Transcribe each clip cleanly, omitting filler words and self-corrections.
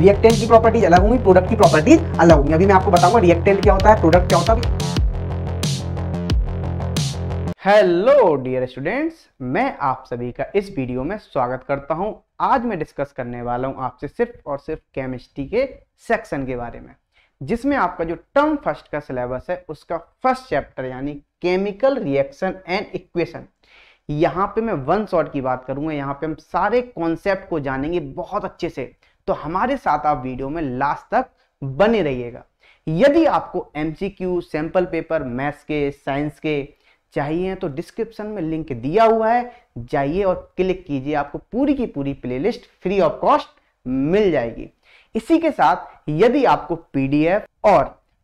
Reactant की properties अलग होंगी, प्रोडक्ट की प्रॉपर्टीज अलग होंगी। अभी मैं आपको बताऊंगा रिएक्टेंट क्या होता है, प्रोडक्ट क्या होता है। हेलो डियर स्टूडेंट्स, मैं आप सभी का इस वीडियो में स्वागत करता हूं। आज मैं डिस्कस करने वाला हूं आपसे सिर्फ और सिर्फ केमिस्ट्री के सेक्शन के बारे में, जिसमें आपका जो टर्म फर्स्ट का सिलेबस है उसका फर्स्ट चैप्टर यानी केमिकल रिएक्शन एंड इक्वेशन। यहाँ पे मैं वन शॉट की बात करूंगा, यहाँ पे हम सारे कॉन्सेप्ट को जानेंगे बहुत अच्छे से, तो हमारे साथ आप वीडियो में लास्ट तक बने रहिएगा। यदि आपको एमसीक्यू, सैंपल पेपर, मैथ्स के, साइंस के चाहिए तो डिस्क्रिप्शन में लिंक दिया हुआ है, जाइए और क्लिक कीजिए, आपको पूरी की पूरी प्लेलिस्ट फ्री ऑफ कॉस्ट मिल जाएगी। इसी के साथ यदि आपको पीडीएफ और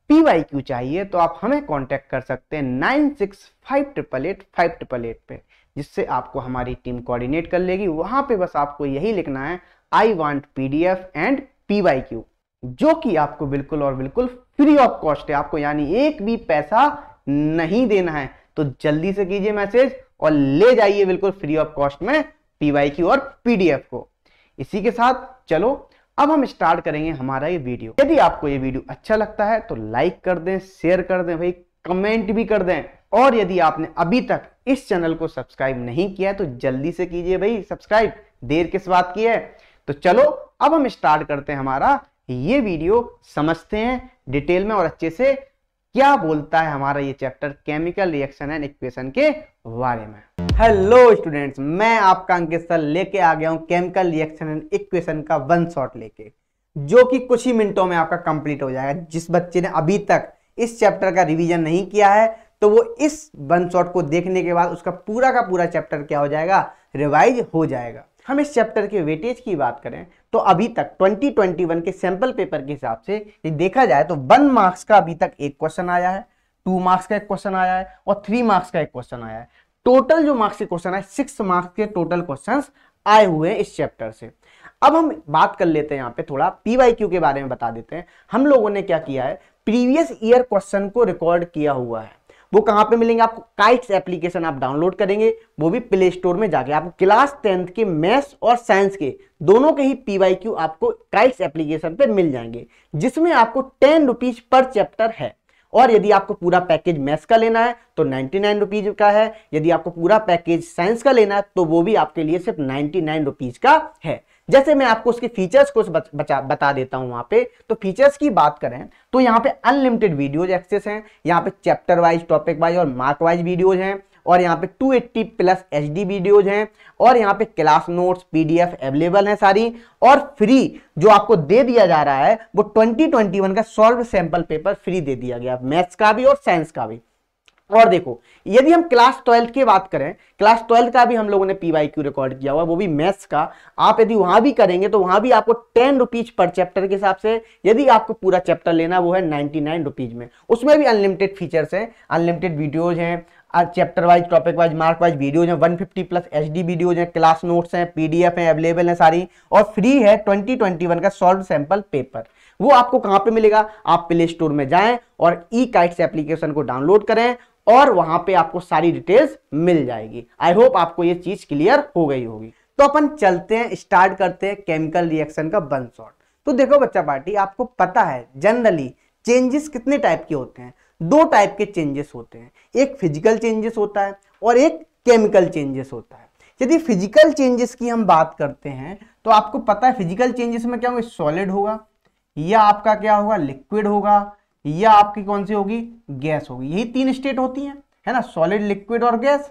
पीवाईक्यू चाहिए तो आप हमें कांटेक्ट कर सकते हैं 9658885888 पे, जिससे आपको हमारी टीम कोऑर्डिनेट कर लेगी। वहां पे बस आपको यही लिखना है I want PDF and PYQ, जो कि आपको बिल्कुल और बिल्कुल फ्री ऑफ कॉस्ट है, आपको यानी एक भी पैसा नहीं देना है। तो जल्दी से कीजिए मैसेज और ले जाइए बिल्कुल फ्री ऑफ कॉस्ट में पीवाईक्यू और पीडीएफ को। इसी के साथ चलो अब हम स्टार्ट करेंगे हमारा ये वीडियो। यदि आपको ये वीडियो अच्छा लगता है तो लाइक कर दें, शेयर कर दें, भाई कमेंट भी कर दें। और यदि आपने अभी तक इस चैनल को सब्सक्राइब नहीं किया है तो जल्दी से कीजिए भाई सब्सक्राइब, देर किस बात की है। तो चलो अब हम स्टार्ट करते हैं हमारा ये वीडियो, समझते हैं डिटेल में और अच्छे से क्या बोलता है हमारा ये chapter chemical reaction and equation के बारे में। हेलो स्टूडेंट्स, मैं आपका अंकित सर लेके आ गया हूं केमिकल रिएक्शन एंड इक्वेशन का वन शॉट लेके, जो कि कुछ ही मिनटों में आपका कंप्लीट हो जाएगा। जिस बच्चे ने अभी तक इस चैप्टर का रिवीजन नहीं किया है तो वो इस वन शॉट को देखने के बाद उसका पूरा का पूरा चैप्टर क्या हो जाएगा, रिवाइज हो जाएगा। हम इस चैप्टर के वेटेज की बात करें तो अभी तक 2021 के सैंपल पेपर के हिसाब से देखा जाए तो 1 मार्क्स का अभी तक एक क्वेश्चन आया है, 2 मार्क्स का एक क्वेश्चन आया है और 3 मार्क्स का एक क्वेश्चन आया है। टोटल जो मार्क्स के क्वेश्चन है 6 मार्क्स के टोटल क्वेश्चंस आए हुए हैं इस चैप्टर से। अब हम बात कर लेते हैं यहाँ पे थोड़ा पीवाईक्यू के बारे में बता देते हैं। हम लोगों ने क्या किया है, प्रीवियस ईयर क्वेश्चन को रिकॉर्ड किया हुआ है। वो कहां पे मिलेंगे आपको, काइट्स एप्लीकेशन आप डाउनलोड करेंगे, वो भी प्ले स्टोर में जाके आपको क्लास 10th के मैथ्स और साइंस के दोनों के ही पीवाईक्यू आपको काइट्स एप्लीकेशन पे मिल जाएंगे, जिसमें आपको 10 रुपीज पर चैप्टर है। और यदि आपको पूरा पैकेज मैथ्स का लेना है तो 99 रुपीज का है, यदि आपको पूरा पैकेज साइंस का लेना है तो वो भी आपके लिए सिर्फ 99 रुपीज का है। जैसे मैं आपको उसके फीचर्स को बता देता हूं। वहां पे तो फीचर्स की बात करें तो यहाँ पे अनलिमिटेड वीडियोज एक्सेस हैं, यहाँ पे चैप्टर वाइज, टॉपिक वाइज और मार्क वाइज वीडियोज हैं, और यहाँ पे 280 प्लस HD वीडियोज हैं, और यहाँ पे क्लास नोट्स PDF अवेलेबल हैं सारी। और फ्री जो आपको दे दिया जा रहा है वो 2021 का सॉल्व सैंपल पेपर फ्री दे दिया गया, मैथ्स का भी और साइंस का भी। और देखो यदि हम क्लास 12 की बात करें, क्लास 12 का भी हम लोगों ने पीवाईक्यू रिकॉर्ड किया हुआ, वो भी मैथ्स का। आप यदि वहां भी करेंगे तो वहां भी आपको 10 रुपीज पर चैप्टर के हिसाब से, यदि आपको पूरा चैप्टर लेना वो है 99 रुपीज में। उसमें भी अनलिमिटेड फीचर्स हैं, अनलिमिटेड वीडियोज हैं, chapter wise, topic wise, mark wise videos हैं, 150 प्लस HD वीडियोज हैं, क्लास नोट्स हैं, PDF हैं, अवेलेबल हैं सारी। और फ्री है 2021 का सॉल्व सैंपल पेपर। वो आपको कहां पे मिलेगा, आप प्ले स्टोर में जाएं और ई काइट्स एप्लीकेशन को डाउनलोड करें और वहां पे आपको सारी डिटेल्स मिल जाएगी। आई होप आपको ये चीज क्लियर हो गई होगी। तो अपन चलते हैं, स्टार्ट करते हैं केमिकल रिएक्शन का वन शॉट। तो देखो बच्चा पार्टी, आपको पता है जनरली चेंजेस कितने टाइप के होते हैं, 2 टाइप के चेंजेस होते हैं, एक फिजिकल चेंजेस होता है और एक केमिकल चेंजेस होता है। यदि फिजिकल चेंजेस की हम बात करते हैं तो आपको पता है फिजिकल चेंजेस में क्या होगा, सॉलिड होगा, या आपका क्या होगा, लिक्विड होगा, या आपकी कौन सी होगी, गैस होगी। यही 3 स्टेट होती हैं, है ना, सॉलिड, लिक्विड और गैस।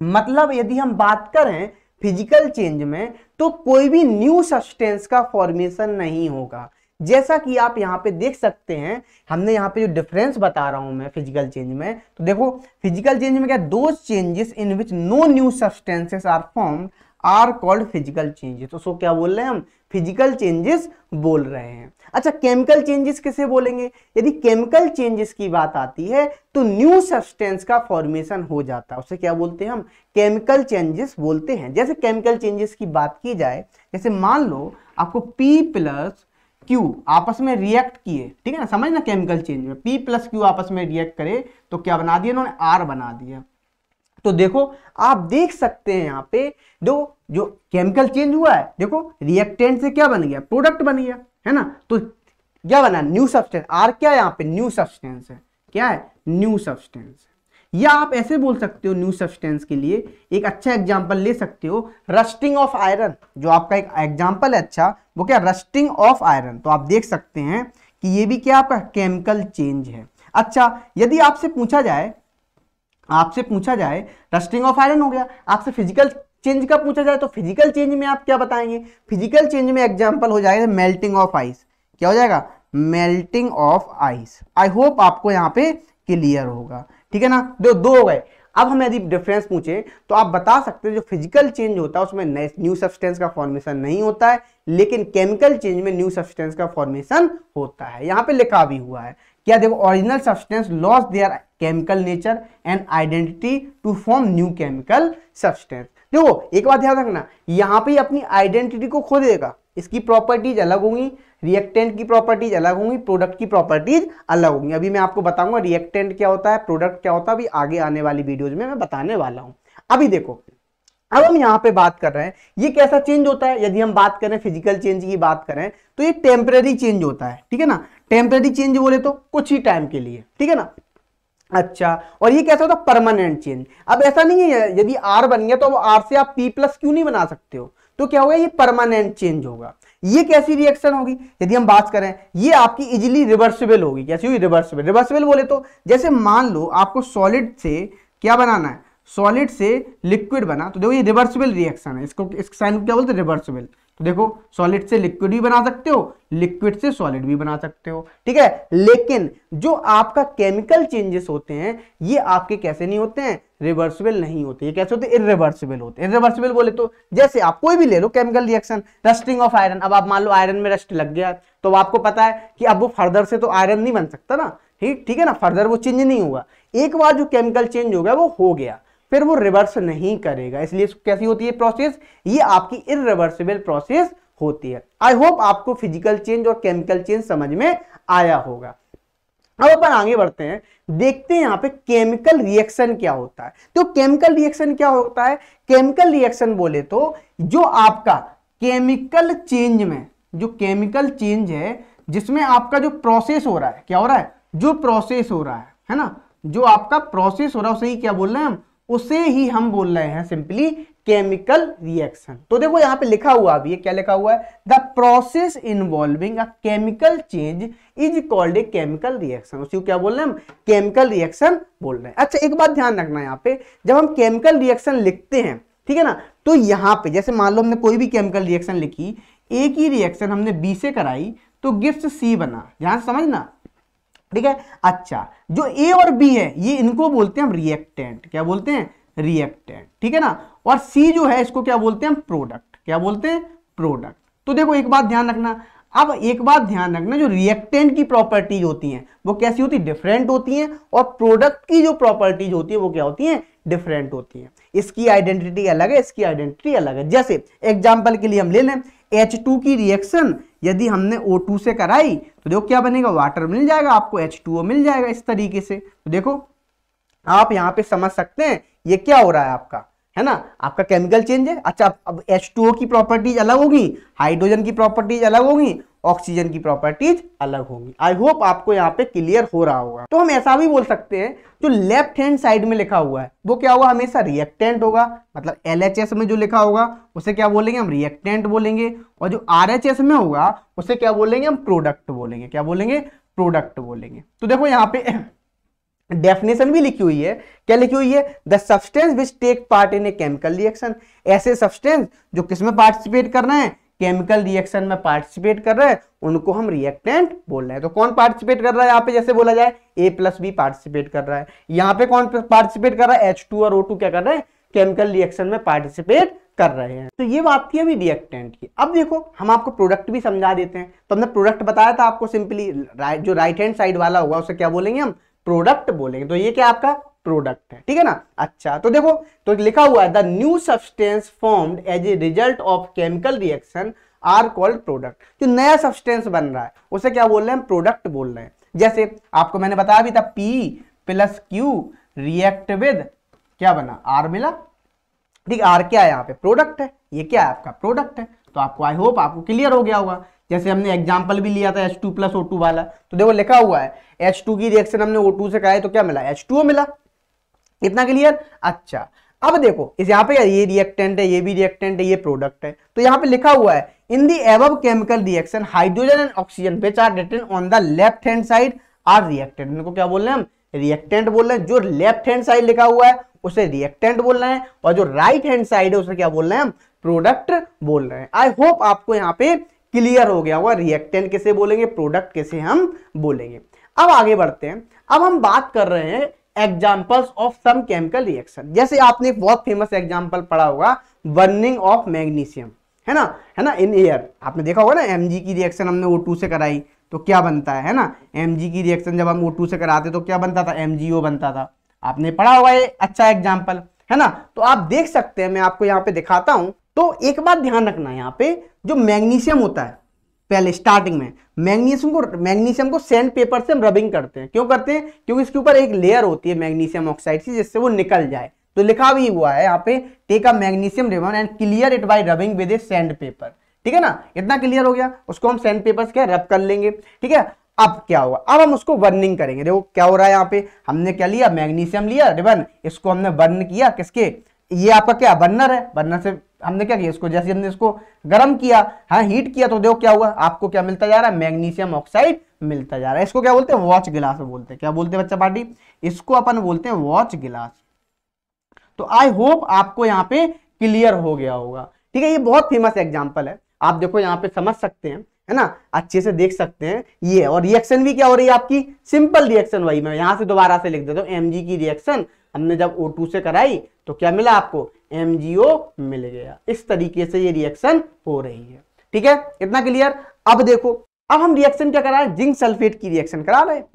मतलब यदि हम बात करें फिजिकल चेंज में तो कोई भी न्यू सब्सटेंस का फॉर्मेशन नहीं होगा। जैसा कि आप यहाँ पे देख सकते हैं, हमने यहाँ पे जो डिफरेंस बता रहा हूं मैं फिजिकल चेंज में, तो देखो फिजिकल चेंज में क्या, those changes in which no new substances are formed are called physical changes. तो सो क्या बोल रहे हैं हम, फिजिकल चेंजेस बोल रहे हैं। अच्छा, केमिकल चेंजेस किसे बोलेंगे, यदि केमिकल चेंजेस की बात आती है तो न्यू सब्सटेंस का फॉर्मेशन हो जाता है, उसे क्या बोलते हैं हम, केमिकल चेंजेस बोलते हैं। जैसे केमिकल चेंजेस की बात की जाए, जैसे मान लो आपको P प्लस Q आपस में रिएक्ट किए, ठीक है ना, समझ ना, केमिकल चेंज में P प्लस Q आपस में रिएक्ट करे तो क्या बना दिया इन्होंने, R बना दिया। तो देखो आप देख सकते हैं यहाँ पे जो जो केमिकल चेंज हुआ है, देखो रिएक्टेंट से क्या बन गया, प्रोडक्ट बन गया, है ना। तो क्या बना, न्यू सब्सटेंस। आर क्या है यहाँ पे, न्यू सब्सटेंस है, क्या है, न्यू सब्सटेंस। या आप ऐसे बोल सकते हो न्यू सब्सटेंस के लिए एक अच्छा एग्जांपल ले सकते हो, रस्टिंग ऑफ आयरन, जो आपका एक एग्जांपल है अच्छा, वो क्या, रस्टिंग ऑफ आयरन। तो आप देख सकते हैं कि ये भी क्या आपका केमिकल चेंज है। अच्छा, यदि आपसे पूछा जाए रस्टिंग ऑफ आयरन हो गया, आपसे फिजिकल चेंज का पूछा जाए तो फिजिकल चेंज में आप क्या बताएंगे, फिजिकल चेंज में एग्जांपल हो जाएगा मेल्टिंग ऑफ आइस। क्या हो जाएगा, melting of ice. I hope आपको यहाँ पे क्लियर होगा, ठीक है ना। दो हो गए। अब हम यदि डिफरेंस पूछे तो आप बता सकते हैं जो फिजिकल चेंज होता है उसमें न्यू सब्सटेंस का फॉर्मेशन नहीं होता है, लेकिन केमिकल चेंज में न्यू सब्सटेंस का फॉर्मेशन होता है। यहाँ पे लिखा भी हुआ है, क्या देखो, original substance loss their chemical nature and identity to form new chemical substance. देखो एक बात ध्यान रखना, यहाँ पे अपनी आइडेंटिटी को खो देगा, इसकी प्रॉपर्टीज अलग होंगी, रिएक्टेंट की प्रॉपर्टीज अलग होंगी, प्रोडक्ट की प्रॉपर्टीज अलग होंगी। अभी मैं आपको बताऊंगा रिएक्टेंट क्या होता है, प्रोडक्ट क्या होता है, अभी आगे आने वाली वीडियोज में मैं बताने वाला हूं। अभी देखो, अब हम यहाँ पे बात कर रहे हैं ये कैसा चेंज होता है। यदि हम बात करें फिजिकल चेंज की बात करें तो ये टेम्परेरी चेंज होता है, ठीक है ना। टेम्परेरी चेंज बोले तो कुछ ही टाइम के लिए, ठीक है ना। अच्छा, और ये कैसा होता है, परमानेंट चेंज। अब ऐसा नहीं है यदि आर बन गया तो आर से आप पी प्लस क्यू नहीं बना सकते हो, तो क्या होगा, ये परमानेंट चेंज होगा। ये कैसी रिएक्शन होगी, यदि हम बात करें ये आपकी इजीली रिवर्सिबल होगी। कैसी हुई, रिवर्सिबल। रिवर्सिबल बोले तो जैसे मान लो आपको सॉलिड से क्या बनाना है, सॉलिड से लिक्विड बना, तो देखो ये रिवर्सिबल रिएक्शन है, इसको इस साइन को क्या बोलते हैं, रिवर्सिबल। तो देखो सॉलिड से लिक्विड भी बना सकते हो, लिक्विड से सॉलिड भी बना सकते हो, ठीक है। लेकिन जो आपका केमिकल चेंजेस होते हैं ये आपके कैसे नहीं होते हैं, रिवर्सिबल नहीं होते। ये कैसे होते हैं, इरिवर्सिबल होते हैं। इरिवर्सिबल बोले तो जैसे आप कोई भी ले लो chemical reaction, rusting of iron. अब आप मान लो आयरन में रस्ट लग गया तो आपको पता है कि अब वो फर्दर से तो आयरन नहीं बन सकता ना, ठीक है ना, फर्दर वो चेंज नहीं होगा। एक बार जो केमिकल चेंज हो गया वो हो गया, फिर वो रिवर्स नहीं करेगा। इसलिए कैसी होती है प्रोसेस, ये आपकी इरिवर्सिबल प्रोसेस होती है। आई होप आपको फिजिकल चेंज और केमिकल चेंज समझ में आया होगा। अब अपन आगे बढ़ते हैं, देखते हैं यहाँ पे केमिकल रिएक्शन क्या होता है। तो केमिकल रिएक्शन क्या होता है, केमिकल रिएक्शन बोले तो जो आपका केमिकल चेंज में, जो केमिकल चेंज है जिसमें आपका जो प्रोसेस हो रहा है, क्या हो रहा है, जो प्रोसेस हो रहा है ना, जो आपका प्रोसेस हो रहा है उसे ही क्या बोल रहे हैं हम, उसे ही हम बोल रहे हैं सिंपली केमिकल रिएक्शन। तो देखो यहाँ पे लिखा हुआ भी है, क्या लिखा हुआ है, the process involving a chemical change is called a chemical reaction. उसी को क्या बोल रहे हैं हम, केमिकल रिएक्शन बोल रहे हैं। अच्छा एक बात ध्यान रखना, यहाँ पे जब हम केमिकल रिएक्शन लिखते हैं, ठीक है ना, तो यहाँ पे जैसे मान लो हमने कोई भी केमिकल रिएक्शन लिखी, ए की रिएक्शन हमने बी से कराई तो गिव्स सी बना, ध्यान समझना, ठीक है। अच्छा, जो ए और बी है ये इनको बोलते हैं हम रिएक्टेंट, क्या बोलते हैं, रिएक्टेंट, ठीक है ना। और सी जो है इसको क्या बोलते हैं हम, प्रोडक्ट, क्या बोलते हैं, प्रोडक्ट। तो देखो एक बात ध्यान रखना, अब एक बात ध्यान रखना, जो रिएक्टेंट की प्रॉपर्टीज होती हैं वो कैसी होती है, डिफरेंट होती हैं, और प्रोडक्ट की जो प्रॉपर्टीज होती है वो क्या होती हैं, डिफरेंट होती हैं। इसकी आइडेंटिटी अलग है, इसकी आइडेंटिटी अलग है। जैसे एग्जांपल के लिए हम ले लें H2 की रिएक्शन यदि हमने O2 से कराई तो देखो क्या बनेगा, वाटर मिल जाएगा आपको, H2O मिल जाएगा इस तरीके से। तो देखो आप यहाँ पे समझ सकते हैं ये क्या हो रहा है आपका, है ना, आपका केमिकल चेंज है। अच्छा अब H2O की प्रॉपर्टीज अलग होगी, हाइड्रोजन की प्रॉपर्टीज अलग होगी, ऑक्सीजन की प्रॉपर्टीज अलग होंगी। आई होप आपको यहाँ पे क्लियर हो रहा होगा। तो हम ऐसा भी बोल सकते हैं जो लेफ्ट हैंड साइड में लिखा हुआ है वो क्या होगा, हमेशा रिएक्टेंट होगा, मतलब LHS में जो लिखा होगा उसे क्या बोलेंगे हम, रिएक्टेंट बोलेंगे, और जो RHS में होगा उसे क्या बोलेंगे हम, प्रोडक्ट बोलेंगे, क्या बोलेंगे, प्रोडक्ट बोलेंगे। तो देखो यहाँ पे डेफिनेशन भी लिखी हुई है, क्या लिखी हुई है, the substance which take part in a chemical reaction. ऐसे सब्सटेंस जो किसमें पार्टिसिपेट कर रहे हैं, केमिकल रिएक्शन में पार्टिसिपेट कर रहे हैं, उनको हम रिएक्टेंट बोल रहे हैं। तो कौन पार्टिसिपेट कर रहा है यहाँ पे, जैसे बोला जाए A+B पार्टिसिपेट कर रहा है, यहाँ पे कौन पार्टिसिपेट कर रहा है, H2 और O2 क्या कर रहे हैं, केमिकल रिएक्शन में पार्टिसिपेट कर रहे हैं। तो ये बात थी अभी रिएक्टेंट की। अब देखो हम आपको प्रोडक्ट भी समझा देते हैं। तो हमने प्रोडक्ट बताया था आपको, सिंपली जो राइट हैंड साइड वाला होगा उसे क्या बोलेंगे हम, प्रोडक्ट बोलेंगे। तो ये क्या आपका प्रोडक्ट है, ठीक है ना। अच्छा तो देखो, तो लिखा हुआ है the new substance formed as a result of chemical reaction are called product. जो नया सब्सटेंस बन रहा है उसे क्या बोल रहे हैं, प्रोडक्ट बोल रहे हैं। जैसे आपको मैंने बताया भी था P+Q रिएक्ट विद क्या बना, R मिला, ठीक है, आर क्या है यहाँ पे, प्रोडक्ट है, ये क्या है आपका प्रोडक्ट है। तो आपको आई होप आपको क्लियर हो गया होगा। जैसे हमने एग्जांपल भी लिया था H2 + O2 वाला, तो देखो लिखा हुआ है H2 की रिएक्शन हमने O2 से कराई तो क्या मिला, H2O मिला। इतना क्लियर। अच्छा अब देखो इस यहाँ पे ये रिएक्टेंट है, ये भी रिएक्टेंट है, ये प्रोडक्ट है। तो यहाँ पे लिखा हुआ है in the above chemical reaction hydrogen and oxygen which are written on the left hand side are reactant. इनको क्या बोल रहे हैं हम, रिएक्टेंट बोल रहे हैं। जो लेफ्ट हैंड साइड लिखा हुआ है उसे रिएक्टेंट बोल रहे हैं, और जो राइट हैंड साइड है उसे क्या बोल रहे हैं हम, प्रोडक्ट बोल रहे हैं। आई होप आपको यहाँ पे क्लियर हो गया होगा रिएक्टेंट कैसे बोलेंगे, प्रोडक्ट कैसे हम बोलेंगे। अब आगे बढ़ते हैं। अब हम बात कर रहे हैं examples of some chemical reaction. जैसे आपने एक बहुत फेमस एग्जाम्पल पढ़ा होगा बर्निंग ऑफ मैग्नीशियम, है ना, इन एयर। आपने देखा होगा ना Mg की रिएक्शन हमने O2 से कराई तो क्या बनता है ना, Mg की रिएक्शन जब हम O2 से कराते तो क्या बनता था, MgO बनता था। आपने पढ़ा होगा, ये अच्छा एग्जाम्पल है ना। तो आप देख सकते हैं, मैं आपको यहाँ पे दिखाता हूं। तो एक बात ध्यान रखना है, यहाँ पे जो मैग्नीशियम होता है पहले स्टार्टिंग में मैग्नीशियम को सैंड पेपर से हम रबिंग करते हैं। क्यों करते हैं, क्योंकि इसके ऊपर एक लेयर होती है मैग्नीशियम ऑक्साइड की जिससे वो निकल जाए। तो लिखा भी हुआ है यहाँ पे take a magnesium ribbon and clear it by rubbing with a sand paper. ठीक है ना, इतना क्लियर हो गया। उसको हम सैंड पेपर से क्या रब कर लेंगे। ठीक है, अब क्या होगा, अब हम उसको बर्निंग करेंगे। देखो क्या हो रहा है यहाँ पे, हमने क्या लिया, मैग्नीशियम लिया रिबन, इसको हमने बर्न किया किसके, ये आपका क्या बर्नर है, बर्नर से हमने क्या किया, इसको जैसे हमने इसको गर्म किया, हाँ हीट किया, तो देखो क्या हुआ, आपको क्या मिलता जा रहा है, मैग्नीशियम ऑक्साइड मिलता जा रहा है। इसको क्या बोलते हैं, वॉच गिलास बोलते हैं। क्या बोलते हैं बच्चा पार्टी, इसको अपन बोलते हैं वॉच गिलास। तो आई होप आपको यहाँ पे क्लियर हो गया होगा। ठीक है, ये बहुत फेमस एग्जाम्पल है, आप देखो यहाँ पे समझ सकते हैं, है ना, अच्छे से देख सकते हैं ये। और रिएक्शन भी क्या हो रही है आपकी, सिंपल रिएक्शन। वही मैं यहाँ से दोबारा से लिख देता हूँ, Mg की रिएक्शन हमने जब O2 से कराई तो क्या मिला आपको, MgO मिल गया। इस तरीके से ये रिएक्शन हो रही है। ठीक है, इतना क्लियर। अब देखो, अब हम रिएक्शन क्या करा रहे हैं, जिंक सल्फेट की रिएक्शन करा रहे हैं,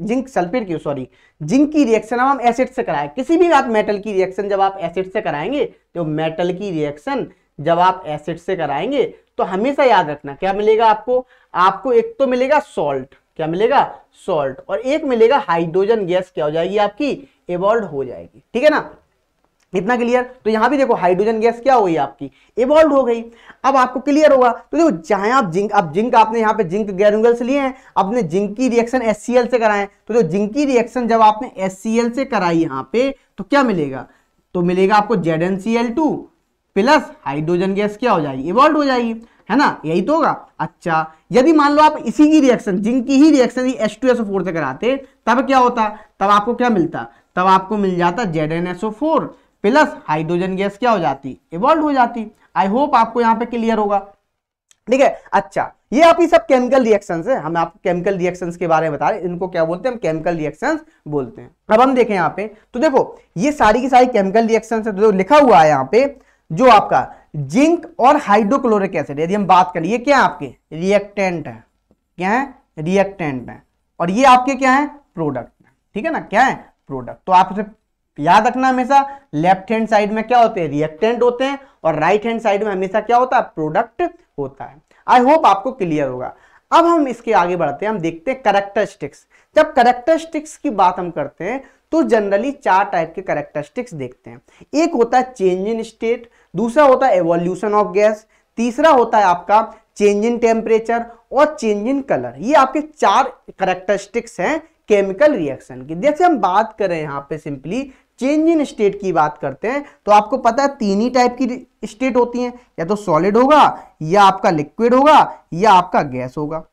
जिंक की रिएक्शन अब हम एसिड से कराएं। किसी भी बात मेटल की रिएक्शन जब आप एसिड से कराएंगे, तो मेटल की रिएक्शन जब आप एसिड से कराएंगे तो हमेशा याद रखना क्या मिलेगा आपको एक तो मिलेगा सॉल्ट, क्या मिलेगा, सॉल्ट, और एक मिलेगा हाइड्रोजन गैस, क्या हो जाएगी आपकी, एवॉल्व हो जाएगी। ठीक है ना, इतना क्लियर। तो यहां भी देखो हाइड्रोजन गैस क्या हो गई आपकी, एवॉल्व हो गई। अब आपको क्लियर होगा। तो देखो चाहे आप जिंक आपने यहाँ पे जिंक ग्रेनुलस लिए हैं, आपने जिंक की रिएक्शन HCl से कराएं, तो जो जिंक की रिएक्शन जब आपने HCl से कराई यहाँ पे तो क्या मिलेगा, तो मिलेगा आपको ZnCl2 प्लस हाइड्रोजन गैस क्या हो जाएगी, इवॉल्व हो जाएगी, है ना, यही तो होगा। अच्छा यदि मान लो आप इसी की रिएक्शन, जिंक की ही रिएक्शन H2SO4 से कराते, तब क्या होता, तब आपको क्या मिलता, तब आपको मिल जाता ZnSO4 प्लस हाइड्रोजन गैस क्या हो जाती, इवॉल्व हो जाती। आई होप आपको यहाँ पे क्लियर होगा। ठीक है, अच्छा ये आपकी सब केमिकल रिएक्शंस है, हम आपको केमिकल रिएक्शंस के बारे में बता रहे हैं, इनको क्या बोलते हैं, हम केमिकल रिएक्शंस बोलते हैं। अब हम देखें यहाँ पे, तो देखो ये सारी की सारी केमिकल रिएक्शंस है। तो लिखा हुआ है यहाँ पे जो आपका जिंक और हाइड्रोक्लोरिक एसिड, यदि हम बात करें, ये क्या है आपके रिएक्टेंट है, क्या है, रिएक्टेंट है, और ये आपके क्या है, प्रोडक्ट है। ठीक है ना, क्या है, प्रोडक्ट। तो आप उसे याद रखना हमेशा, लेफ्ट हैंड साइड में क्या होते हैं, रिएक्टेंट होते हैं, और राइट हैंड साइड में हमेशा क्या होता है, प्रोडक्ट होता है। आई होप आपको क्लियर होगा। अब हम इसके आगे बढ़ते हैं, हम देखते हैं कैरेक्टरिस्टिक्स। जब कैरेक्टरिस्टिक्स की बात हम करते हैं तो जनरली 4 टाइप के कैरेक्टरिस्टिक्स देखते हैं। एक होता है चेंज इन स्टेट, दूसरा होता है एवोल्यूशन ऑफ गैस, तीसरा होता है आपका चेंज इन टेम्परेचर, और चेंज इन कलर। ये आपके 4 कैरेक्टरिस्टिक्स हैं केमिकल रिएक्शन की। जैसे हम बात करें यहाँ पे सिंपली चेंज इन स्टेट की बात करते हैं, तो आपको पता है 3 ही टाइप की स्टेट होती हैं, या तो सॉलिड होगा, या आपका लिक्विड होगा, या आपका गैस होगा।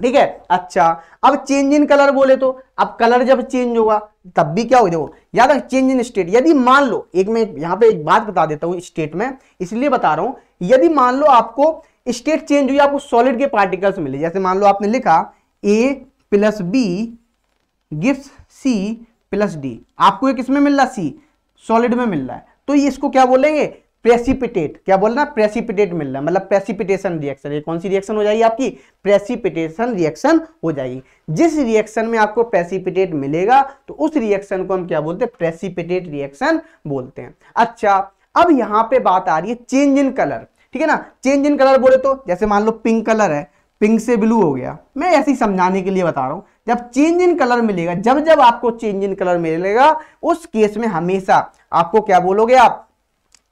ठीक है, अच्छा अब चेंज इन कलर बोले तो अब कलर जब चेंज होगा तब भी क्या हो, देखो याद रख चेंज इन स्टेट। यदि मान लो, एक मैं यहाँ पे एक बात बता देता हूँ स्टेट में, इसलिए बता रहा हूं, यदि मान लो आपको स्टेट चेंज हुई, आपको सॉलिड के पार्टिकल्स मिले, जैसे मान लो आपने लिखा A + B gives C + D, आपको एक इसमें मिल रहा, C सॉलिड में मिल रहा है, तो ये इसको क्या बोलेंगे, प्रेसिपिटेट। क्या बोलना, प्रेसिपिटेट मिल रहा है, मतलब प्रेसिपिटेशन रिएक्शन। ये कौन सी रिएक्शन हो जाएगी आपकी, प्रेसिपिटेशन रिएक्शन हो जाएगी। जिस रिएक्शन में आपको प्रेसिपिटेट मिलेगा तो उस रिएक्शन को हम क्या बोलते हैं, प्रेसिपिटेट रिएक्शन बोलते हैं। अच्छा अब यहां पे बात आ रही है चेंज इन कलर। ठीक है ना, चेंज इन कलर बोले तो जैसे मान लो पिंक कलर है, पिंक से ब्लू हो गया, मैं ऐसे ही समझाने के लिए बता रहा हूं। जब चेंज इन कलर मिलेगा, जब आपको चेंज इन कलर मिलेगा, उस केस में हमेशा आपको क्या बोलोगे, आप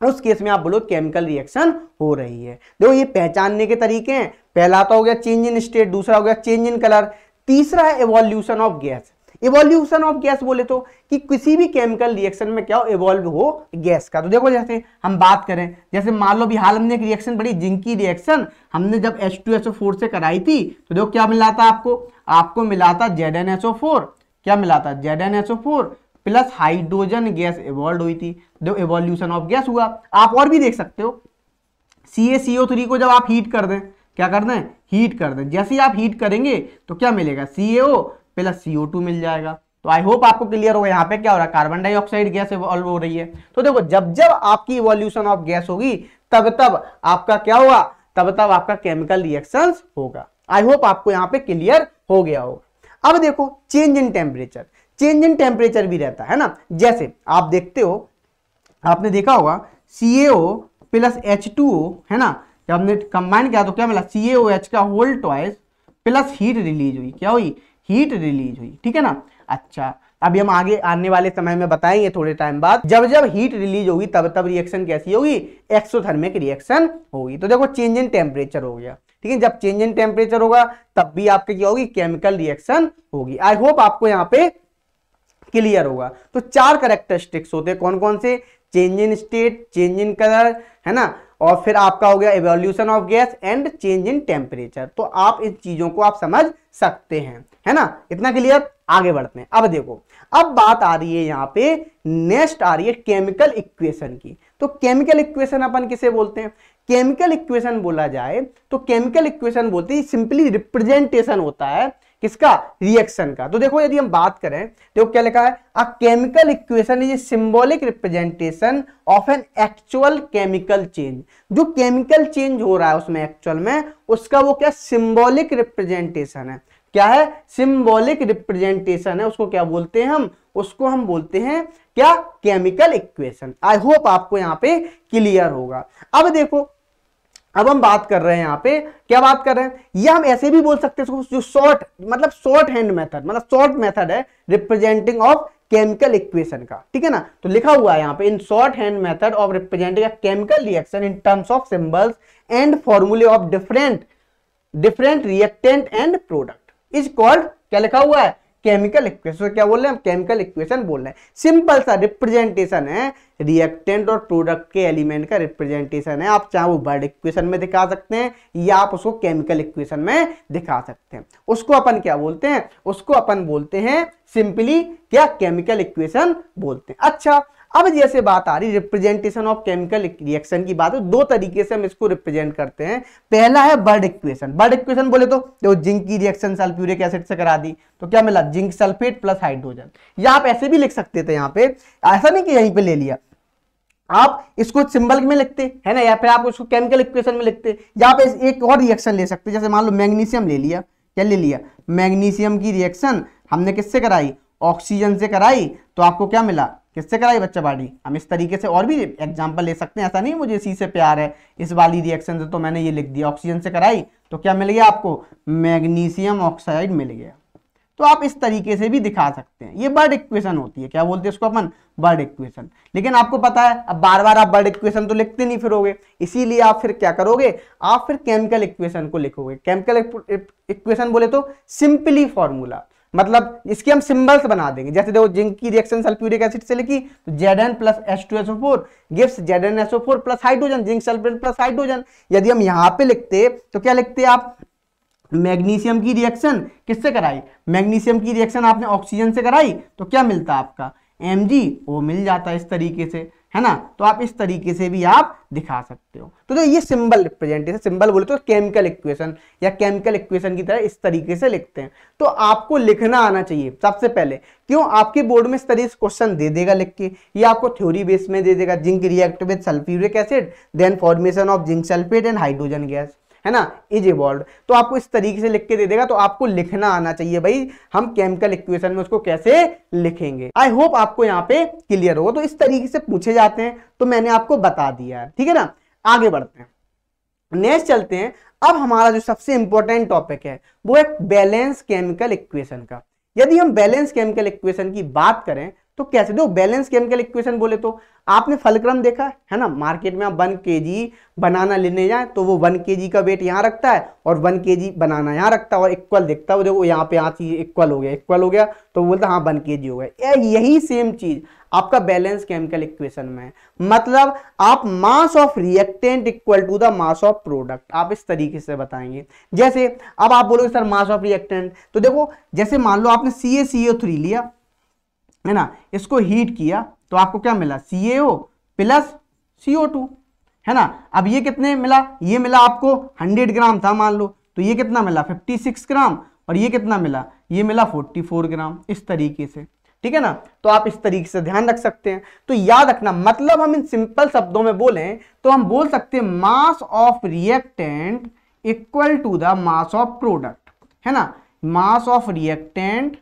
उस केस में आप बोलो केमिकल रिएक्शन हो रही है। देखो ये पहचानने के तरीके हैं, पहला तो हो गया चेंज इन स्टेट, दूसरा हो गया चेंज इन कलर, तीसरा है evolution of gas. Evolution of gas बोले तो कि किसी भी केमिकल रिएक्शन में क्या हो, इवॉल्व हो गैस का। तो देखो जैसे हम बात करें, जैसे मान लो भी हाल हमने एक रिएक्शन पढ़ी जिंक की रिएक्शन, हमने जब H2SO4 से कराई थी तो देखो क्या मिला था आपको मिला था ZnSO4, क्या मिला था ZnSO4 plus hydrogen gas evolve हुई थी, जो इवोल्यूशन ऑफ गैस हुआ। आप और भी देख सकते हो CaCO3 को जब आप हीट कर दें, क्या कर दें, हीट कर दें, जैसे ही आप हीट करेंगे तो क्या मिलेगा, CaO प्लस CO2 मिल जाएगा। तो आई होप आपको क्लियर होगा यहाँ पे क्या हो रहा है, कार्बन डाइऑक्साइड गैस इवॉल्व हो रही है। तो देखो जब जब आपकी इवोल्यूशन ऑफ गैस होगी तब तब आपका क्या होगा, तब तब आपका केमिकल रिएक्शंस होगा। आई होप आपको यहाँ पे क्लियर हो गया होगा। अब देखो change in temperature, change in temperature भी रहता है ना। जैसे आप देखते हो, आपने देखा होगा CaO प्लस H2O है ना, जब हमने कंबाइन किया तो क्या मिला, CaOH का whole twice plus heat release हुई, क्या हुई, हीट रिलीज हुई, ठीक है ना। अच्छा अभी हम आगे आने वाले समय में बताएंगे थोड़े टाइम बाद, जब जब हीट रिलीज होगी तब तब रिएक्शन कैसी होगी, एक्सोथर्मिक रिएक्शन होगी। तो देखो चेंज इन टेम्परेचर हो गया, ठीक है। जब चेंज इन टेम्परेचर होगा तब भी आपके क्या होगी, केमिकल रिएक्शन होगी। आई होप आपको यहाँ पे क्लियर होगा। तो 4 कैरेक्टरिस्टिक्स होते हैं, कौन कौन से, change in state, change in colour, है ना, और फिर आपका हो गया evolution of gas and change in temperature. तो आप इन चीजों को आप समझ सकते हैं, है ना, इतना क्लियर। आगे बढ़ते हैं। अब देखो, अब बात आ रही है यहाँ पे, नेक्स्ट आ रही है केमिकल इक्वेशन की। तो केमिकल इक्वेशन अपन किसे बोलते हैं, केमिकल इक्वेशन बोला जाए तो केमिकल इक्वेशन बोलते हैं सिंपली रिप्रेजेंटेशन होता है किसका, रिएक्शन का। तो देखो यदि हम बात करें, देखो क्या लिखा है, a chemical equation is symbolic representation of an actual chemical change. जो केमिकल चेंज हो रहा है उसमें एक्चुअल में, उसका वो क्या, सिंबॉलिक रिप्रेजेंटेशन है। क्या है, सिंबॉलिक रिप्रेजेंटेशन है, उसको क्या बोलते हैं हम, उसको हम बोलते हैं क्या, केमिकल इक्वेशन। आई होप आपको यहाँ पे क्लियर होगा। अब देखो, अब हम बात कर रहे हैं यहाँ पे, क्या बात कर रहे हैं, ये हम ऐसे भी बोल सकते हैं जो शॉर्ट, मतलब शॉर्ट हैंड मेथड, मतलब शॉर्ट मेथड है रिप्रेजेंटिंग ऑफ केमिकल इक्वेशन का, ठीक है ना। तो लिखा हुआ है यहाँ पे, in short hand method of representing a chemical reaction in terms of symbols and formulae of different reactant and product is called, क्या लिखा हुआ है, केमिकल इक्वेशन। क्या बोल रहे हैं हम, केमिकल इक्वेशन बोल रहे हैं। सिंपल सा रिप्रेजेंटेशन है, रिएक्टेंट और प्रोडक्ट के एलिमेंट का रिप्रेजेंटेशन है। आप चाहे वो वर्ड इक्वेशन में दिखा सकते हैं या आप उसको केमिकल इक्वेशन में दिखा सकते हैं। उसको अपन क्या बोलते हैं, उसको अपन बोलते हैं सिंपली क्या, केमिकल इक्वेशन बोलते हैं। अच्छा अब जैसे बात आ रही रिप्रेजेंटेशन ऑफ केमिकल रिएक्शन की बात है, 2 तरीके से हम इसको रिप्रेजेंट करते हैं। पहला है वर्ड इक्वेशन। वर्ड इक्वेशन बोले तो जिंक की रिएक्शन सल्फ्यूरिक एसिड से करा दी तो क्या मिला, जिंक सल्फेट प्लस हाइड्रोजन। या आप ऐसे भी लिख सकते थे, यहाँ पे ऐसा नहीं कि यहीं पे ले लिया, आप इसको सिंबल में लिखते है ना, या फिर आप उसको केमिकल इक्वेशन में लिखते। या आप एक और रिएक्शन ले सकते, जैसे मान लो मैग्नीशियम ले लिया, क्या ले लिया, मैग्नीशियम की रिएक्शन हमने किससे कराई, ऑक्सीजन से कराई, तो आपको क्या मिला, किससे कराई बच्चा बाड़ी। हम इस तरीके से और भी एग्जांपल ले सकते हैं, ऐसा नहीं मुझे इसी से प्यार है, इस वाली रिएक्शन से तो मैंने ये लिख दिया, ऑक्सीजन से कराई तो क्या मिल गया आपको, मैग्नीशियम ऑक्साइड मिल गया। तो आप इस तरीके से भी दिखा सकते हैं। ये वर्ड इक्वेशन होती है, क्या बोलते हैं इसको अपन, वर्ड इक्वेशन। लेकिन आपको पता है अब बार बार आप वर्ड इक्वेशन तो लिखते नहीं फिरोगे, इसीलिए आप फिर क्या करोगे, आप फिर केमिकल इक्वेशन को लिखोगे। केमिकल इक्वेशन बोले तो सिंपली फॉर्मूला, मतलब इसके हम सिंबल्स बना देंगे। जैसे देखो जिंक की रिएक्शन सल्फ्यूरिक एसिड से लिखी तो Zn plus H2SO4 gives ZnSO4 plus hydrogen, zinc sulphate plus hydrogen. यदि हम यहाँ पे लिखते तो क्या लिखते आप, मैग्नीशियम की रिएक्शन किससे कराई, मैग्नीशियम की रिएक्शन आपने ऑक्सीजन से कराई तो क्या मिलता आपका, Mg, मिल जाता है इस तरीके से, है ना। तो आप इस तरीके से भी आप दिखा सकते हो। तो ये सिंबल रिप्रेजेंटेशन, सिंबल बोले तो केमिकल इक्वेशन या केमिकल इक्वेशन की तरह इस तरीके से लिखते हैं। तो आपको लिखना आना चाहिए सबसे पहले, क्यों, आपके बोर्ड में इस तरीके से क्वेश्चन दे देगा लिख के, ये आपको थ्योरी बेस में दे देगा, zinc react with sulphuric acid then formation of zinc sulphate and hydrogen gas, है ना, इज इवॉल्व्ड। तो आपको इस तरीके से लिख के दे देगा। तो आपको लिखना आना चाहिए भाई, हम केमिकल इक्वेशन में उसको कैसे लिखेंगे। आई होप आपको यहाँ पे क्लियर होगा। तो इस तरीके से पूछे जाते हैं, तो मैंने आपको बता दिया है, ठीक है ना। आगे बढ़ते हैं, नेक्स्ट चलते हैं। अब हमारा जो सबसे इंपॉर्टेंट टॉपिक है वो है बैलेंस केमिकल इक्वेशन का। यदि हम बैलेंस केमिकल इक्वेशन की बात करें तो कैसे, देखो बैलेंस केमिकल इक्वेशन बोले तो आपने फलक्रम देखा है ना, मार्केट में आप 1 kg बनाना लेने जाए तो वो 1 kg का वेट यहाँ रखता है और 1 kg बनाना यहाँ रखता है और इक्वल दिखता है, वो देखो यहाँ पे यहाँ चीज इक्वल हो गया तो वो बोलता हाँ 1 kg हो गया। यही सेम चीज आपका बैलेंस केमिकल इक्वेशन में है, मतलब आप mass of reactant equal to the mass of product, आप इस तरीके से बताएंगे। जैसे अब आप बोलोगे सर मास ऑफ रिएक्टेंट, तो देखो जैसे मान लो आपने CaCO3 लिया है ना, इसको हीट किया तो आपको क्या मिला, CaO प्लस CO2 है ना। अब ये कितने मिला, ये मिला आपको 100 ग्राम था मान लो, तो ये कितना मिला 56 ग्राम और ये कितना मिला, ये मिला 44 ग्राम, इस तरीके से, ठीक है ना। तो आप इस तरीके से ध्यान रख सकते हैं। तो याद रखना, मतलब हम इन सिंपल शब्दों में बोलें तो हम बोल सकते हैं mass of reactant equal to the mass of product, है ना। Mass of reactant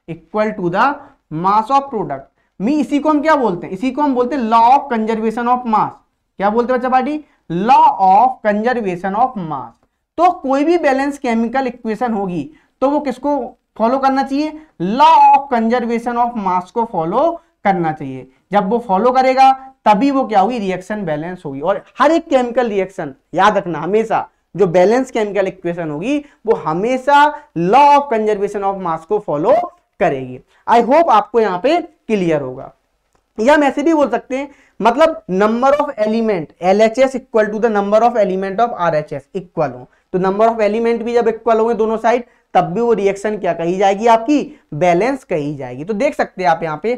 equal to the mass of product में, इसी को हम क्या बोलते हैं, इसी को हम बोलते हैं law of conservation of mass. क्या बोलते हैं बच्चा party, law of conservation of mass. तो कोई भी बैलेंस केमिकल इक्वेशन होगी तो वो किसको फॉलो करना चाहिए, law of conservation of mass को फॉलो करना चाहिए। जब वो फॉलो करेगा तभी वो क्या होगी, रिएक्शन बैलेंस होगी। और हर एक केमिकल रिएक्शन याद रखना, हमेशा जो बैलेंस केमिकल इक्वेशन होगी वो हमेशा law of conservation of mass को फॉलो करेगी। आई होप आपको यहां पे क्लियर होगा। या हम ऐसे भी बोल सकते हैं, मतलब number of element LHS equal to the number of element of RHS equal हो, तो नंबर ऑफ एलिमेंट भी जब इक्वल होंगे दोनों साइड तब भी वो रिएक्शन क्या कही जाएगी, आपकी बैलेंस कही जाएगी। तो देख सकते हैं आप यहाँ पे,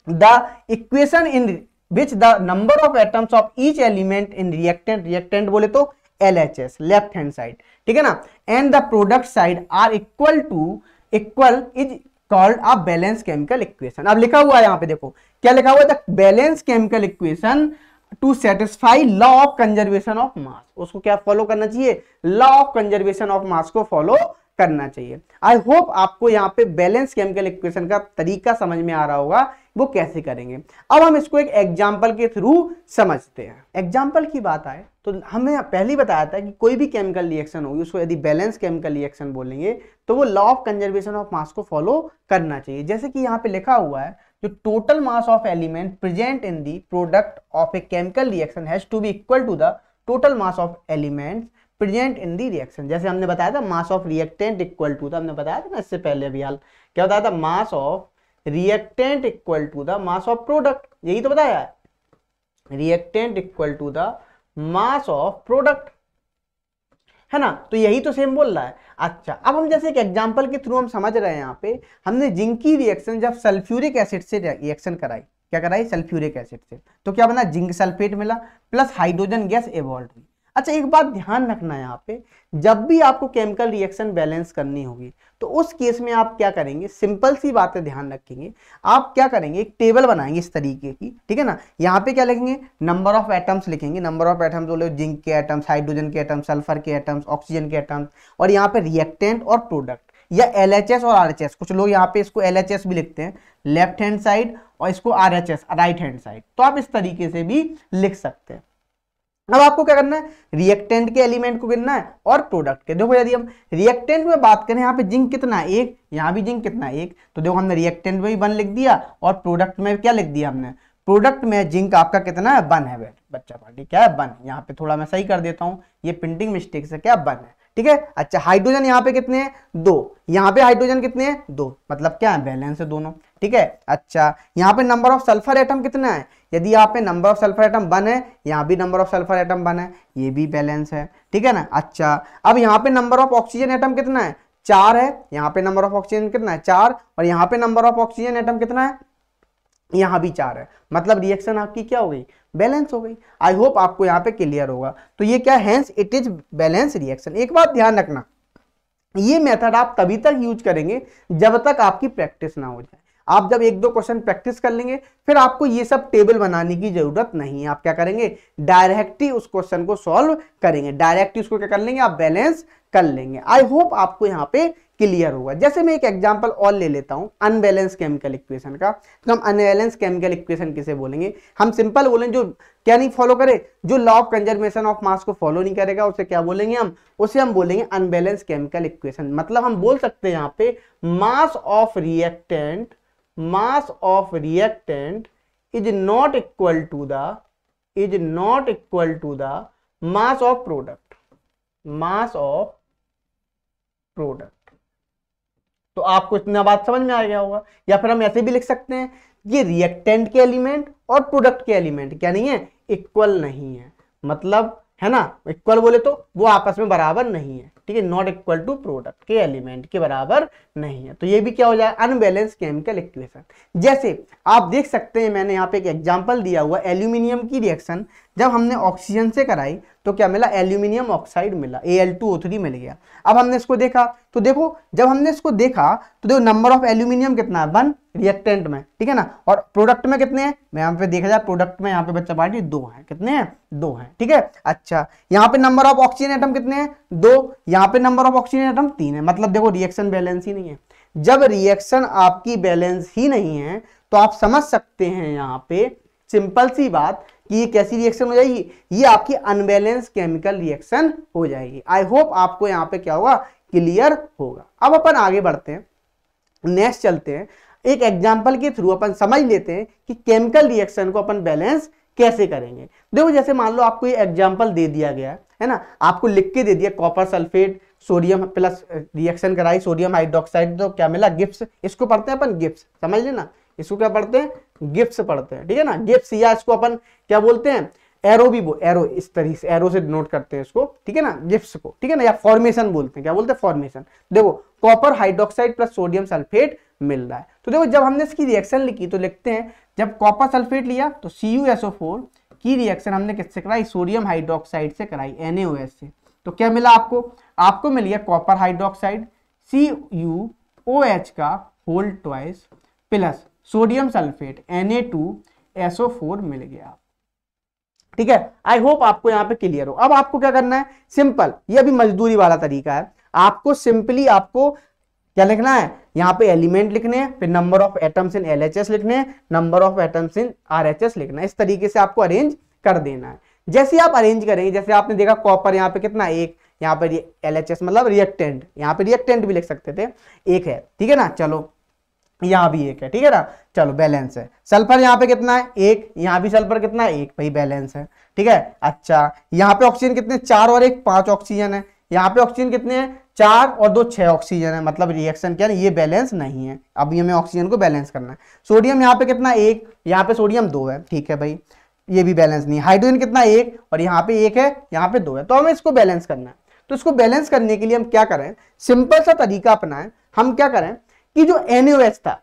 the equation in which the number of atoms of each element in reactant, reactant बोले तो LHS लेफ्ट हैंड साइड, ठीक है ना, and the product side are equal is called a balance chemical equation. अब लिखा हुआ है यहाँ पे, देखो क्या लिखा हुआ है, the balance chemical equation two satisfy law of conservation of mass. उसको क्या फॉलो करना चाहिए, law of conservation of mass को फॉलो करना चाहिए। आई होप आपको यहाँ पे बैलेंस केमिकल इक्वेशन का तरीका समझ में आ रहा होगा, वो कैसे करेंगे। अब हम इसको एक एग्जाम्पल के थ्रू समझते हैं। एग्जाम्पल की बात आए तो हमने पहले ही बताया था कि कोई भी केमिकल रिएक्शन होगी उसको यदि बैलेंस केमिकल रिएक्शन बोलेंगे तो वो law of conservation of mass को फॉलो करना चाहिए। जैसे कि यहाँ पे लिखा हुआ है, जो total mass of element present in the product of a chemical reaction has to be equal to the total mass of elements present in the reaction. जैसे हमने बताया था mass of reactant equal to था, हमने बताया था ना इससे पहले अभी हाल, क्या बताया था, mass of reactant equal to the mass of product, यही तो बताया है, reactant equal to the mass of product, है ना। तो यही तो सेम बोल रहा है। अच्छा, अब हम जैसे एक एग्जांपल के थ्रू हम समझ रहे हैं, यहाँ पे हमने जिंक की रिएक्शन जब सल्फ्यूरिक एसिड से रिएक्शन कराई, क्या कराई, सल्फ्यूरिक एसिड से, तो क्या बना, जिंक सल्फेट मिला प्लस हाइड्रोजन गैस इवॉल्व हुई। अच्छा, एक बात ध्यान रखना, यहाँ पे जब भी आपको केमिकल रिएक्शन बैलेंस करनी होगी तो उस केस में आप क्या करेंगे, सिंपल सी बातें ध्यान रखेंगे। आप क्या करेंगे, एक टेबल बनाएंगे इस तरीके की, ठीक है ना। यहाँ पे क्या लिखेंगे, नंबर ऑफ एटम्स लिखेंगे, नंबर ऑफ एटम्स बोले जिंक के एटम्स, हाइड्रोजन के एटम्स, सल्फर के एटम्स, ऑक्सीजन के एटम्स, और यहाँ पे रिएक्टेंट और प्रोडक्ट या LHS और RHS। कुछ लोग यहाँ पे इसको LHS भी लिखते हैं लेफ्ट हैंड साइड और इसको RHS राइट हैंड साइड, तो आप इस तरीके से भी लिख सकते हैं। अब आपको क्या करना है, रिएक्टेंट के एलिमेंट को गिनना है और प्रोडक्ट के। देखो यदि हम रिएक्टेंट में बात करें, यहाँ पे जिंक कितना है, 1, यहाँ भी जिंक कितना है, 1, तो देखो हमने रिएक्टेंट में भी 1 लिख दिया और प्रोडक्ट में क्या लिख दिया हमने, प्रोडक्ट में जिंक आपका कितना है, 1 है बच्चा पार्टी, क्या है 1। यहाँ पे थोड़ा मैं सही कर देता हूँ, ये प्रिंटिंग मिस्टेक से क्या 1 है, ठीक है। अच्छा, हाइड्रोजन यहाँ पे कितने हैं, 2, यहाँ पे हाइड्रोजन कितने हैं, 2, मतलब क्या है, बैलेंस है दोनों, ठीक है। अच्छा, यहाँ पे नंबर ऑफ सल्फर एटम कितना है, यदि यहाँ पे नंबर ऑफ सल्फर एटम 1 है, यहाँ भी नंबर ऑफ सल्फर एटम 1 है, ये भी बैलेंस है, ठीक है ना। अच्छा, अब यहाँ पे नंबर ऑफ ऑक्सीजन एटम कितना है, 4 है, यहाँ पे नंबर ऑफ ऑक्सीजन कितना है, 4, और यहाँ पे नंबर ऑफ ऑक्सीजन एटम कितना है, यहाँ भी 4 है, मतलब रिएक्शन आपकी क्या हो गई, बैलेंस हो गई। आई होप आपको यहाँ पे क्लियर होगा। तो ये क्या, hence it is balance reaction. एक बात ध्यान रखना, ये मेथड आप तभी तक यूज करेंगे जब तक आपकी प्रैक्टिस ना हो जाए। आप जब 1-2 क्वेश्चन प्रैक्टिस कर लेंगे फिर आपको ये सब टेबल बनाने की जरूरत नहीं है। आप क्या करेंगे, डायरेक्ट ही उस क्वेश्चन को सॉल्व करेंगे, डायरेक्ट उसको क्या कर लेंगे, आप बैलेंस कर लेंगे। आई होप आपको यहाँ पे क्लियर होगा। जैसे मैं एक एग्जांपल और ले लेता हूं अनबैलेंस केमिकल इक्वेशन का, तो हम अनबैलेंस केमिकल इक्वेशन किसे बोलेंगे, हम सिंपल बोलेंगे जो क्या नहीं फॉलो करे, जो law of conservation of mass को फॉलो नहीं करेगा उसे क्या बोलेंगे हम, उसे हम बोलेंगे अनबैलेंस केमिकल इक्वेशन। मतलब हम बोल सकते हैं यहाँ पे mass of reactant mass of reactant is not equal to the mass of product, mass of product. तो आपको इतना बात समझ में आ गया होगा। या फिर हम ऐसे भी लिख सकते हैं, ये रिएक्टेंट के एलिमेंट और प्रोडक्ट के एलिमेंट क्या नहीं है, इक्वल नहीं है, मतलब है ना, इक्वल बोले तो वो आपस में बराबर नहीं है, ठीक है, नॉट इक्वल टू प्रोडक्ट के एलिमेंट के बराबर नहीं है। तो ये भी क्या हो जाए, अनबैलेंस केमिकल इक्वेशन। जैसे आप देख सकते हैं, मैंने यहाँ पे एक एग्जांपल दिया हुआ, एल्यूमिनियम की रिएक्शन जब हमने ऑक्सीजन से कराई तो क्या मिला, एल्यूमिनियम ऑक्साइड मिला, Al2O3 मिल गया। अब हमने इसको देखा तो देखो, जब हमने इसको देखा तो देखो नंबर ऑफ एल्यूमिनियम कितना है, 1 रिएक्टेंट में, ठीक है ना, और प्रोडक्ट में कितने हैं, मैं यहाँ पे देखा जाए प्रोडक्ट में यहाँ पे बच्चा पार्टी 2 है, कितने हैं, 2 हैं, ठीक है। अच्छा, यहाँ पे नंबर ऑफ ऑक्सीजन एटम कितने हैं, 2, यहाँ पे नंबर ऑफ ऑक्सीजन एटम 3 है, मतलब देखो रिएक्शन बैलेंस ही नहीं है। जब रिएक्शन आपकी बैलेंस ही नहीं है तो आप समझ सकते हैं यहाँ पे सिंपल सी बात कि ये कैसी रिएक्शन हो जाएगी, ये आपकी अनबैलेंस केमिकल रिएक्शन हो जाएगी। आई होप आपको यहाँ पे क्या होगा, क्लियर होगा। अब अपन आगे बढ़ते हैं, नेक्स्ट चलते हैं, एक एग्जांपल के थ्रू अपन समझ लेते हैं कि केमिकल रिएक्शन को अपन बैलेंस कैसे करेंगे। देखो जैसे मान लो आपको ये एग्जांपल दे दिया गया है ना, आपको लिख के दे दिया copper sulphate sodium plus reaction कराई सोडियम हाइड्रोक्साइड, तो क्या मिला, गिब्स। इसको पढ़ते हैं अपन गिब्स, समझ लेना, इसको क्या पढ़ते हैं, गिब्स पढ़ते हैं, ठीक है ना, गिब्स, या इसको अपन क्या बोलते हैं, एरो भी एरो, इस तरीके से एरो से डिनोट करते हैं इसको, ठीक है ना, गिब्स को, ठीक है ना, या फॉर्मेशन बोलते हैं, क्या बोलते हैं, फॉर्मेशन। देखो copper hydroxide plus sodium sulphate मिल रहा है, तो देखो जब हमने इसकी रिएक्शन लिखी तो लिखते हैं, जब कॉपर सल्फेट लिया तो CuSO4 की रिएक्शन हमने किससे कराई, सोडियम हाइड्रोक्साइड से कराई, NaOH से, तो क्या मिला आपको मिल गया कॉपर हाइड्रोक्साइड CuOH का whole twice plus sodium sulphate Na2SO4 मिल गया, ठीक है। आई होप आपको यहाँ पे क्लियर हो। अब आपको क्या करना है, सिंपल, ये अभी मजदूरी वाला तरीका है, आपको सिंपली आपको क्या लिखना है, यहाँ पे एलिमेंट लिखने हैं, फिर number of atoms in LHS लिखने हैं, number of atoms in RHS लिखना है, इस तरीके से आपको अरेंज कर देना है। जैसे आप अरेंज करेंगे, जैसे आपने देखा कॉपर यहाँ पे कितना, 1, यहाँ पे LHS मतलब रिएक्टेंट, यहाँ पे रिएक्टेंट भी लिख सकते थे, 1 है, ठीक है ना, चलो यहाँ भी 1 है, ठीक है ना, चलो बैलेंस है। सल्फर यहाँ पे कितना है, 1, यहाँ भी सल्फर कितना है, 1, भाई बैलेंस है, ठीक है। अच्छा, यहाँ पे ऑक्सीजन कितने, 4 और 1 5 ऑक्सीजन है, यहाँ पे ऑक्सीजन कितने हैं, 4 और 2 6 ऑक्सीजन है, मतलब रिएक्शन क्या है, ये बैलेंस नहीं है। अब ये हमें ऑक्सीजन को बैलेंस करना है। सोडियम यहाँ पे कितना, 1, यहाँ पे सोडियम 2 है, ठीक है भाई, ये भी बैलेंस नहीं है। हाइड्रोजन कितना, 1, और यहाँ पे 1 है, यहाँ पे 2 है, तो हमें इसको बैलेंस करना है। तो इसको बैलेंस करने के लिए हम क्या करें, सिंपल सा तरीका अपनाएं, हम क्या करें कि जो NaOH था,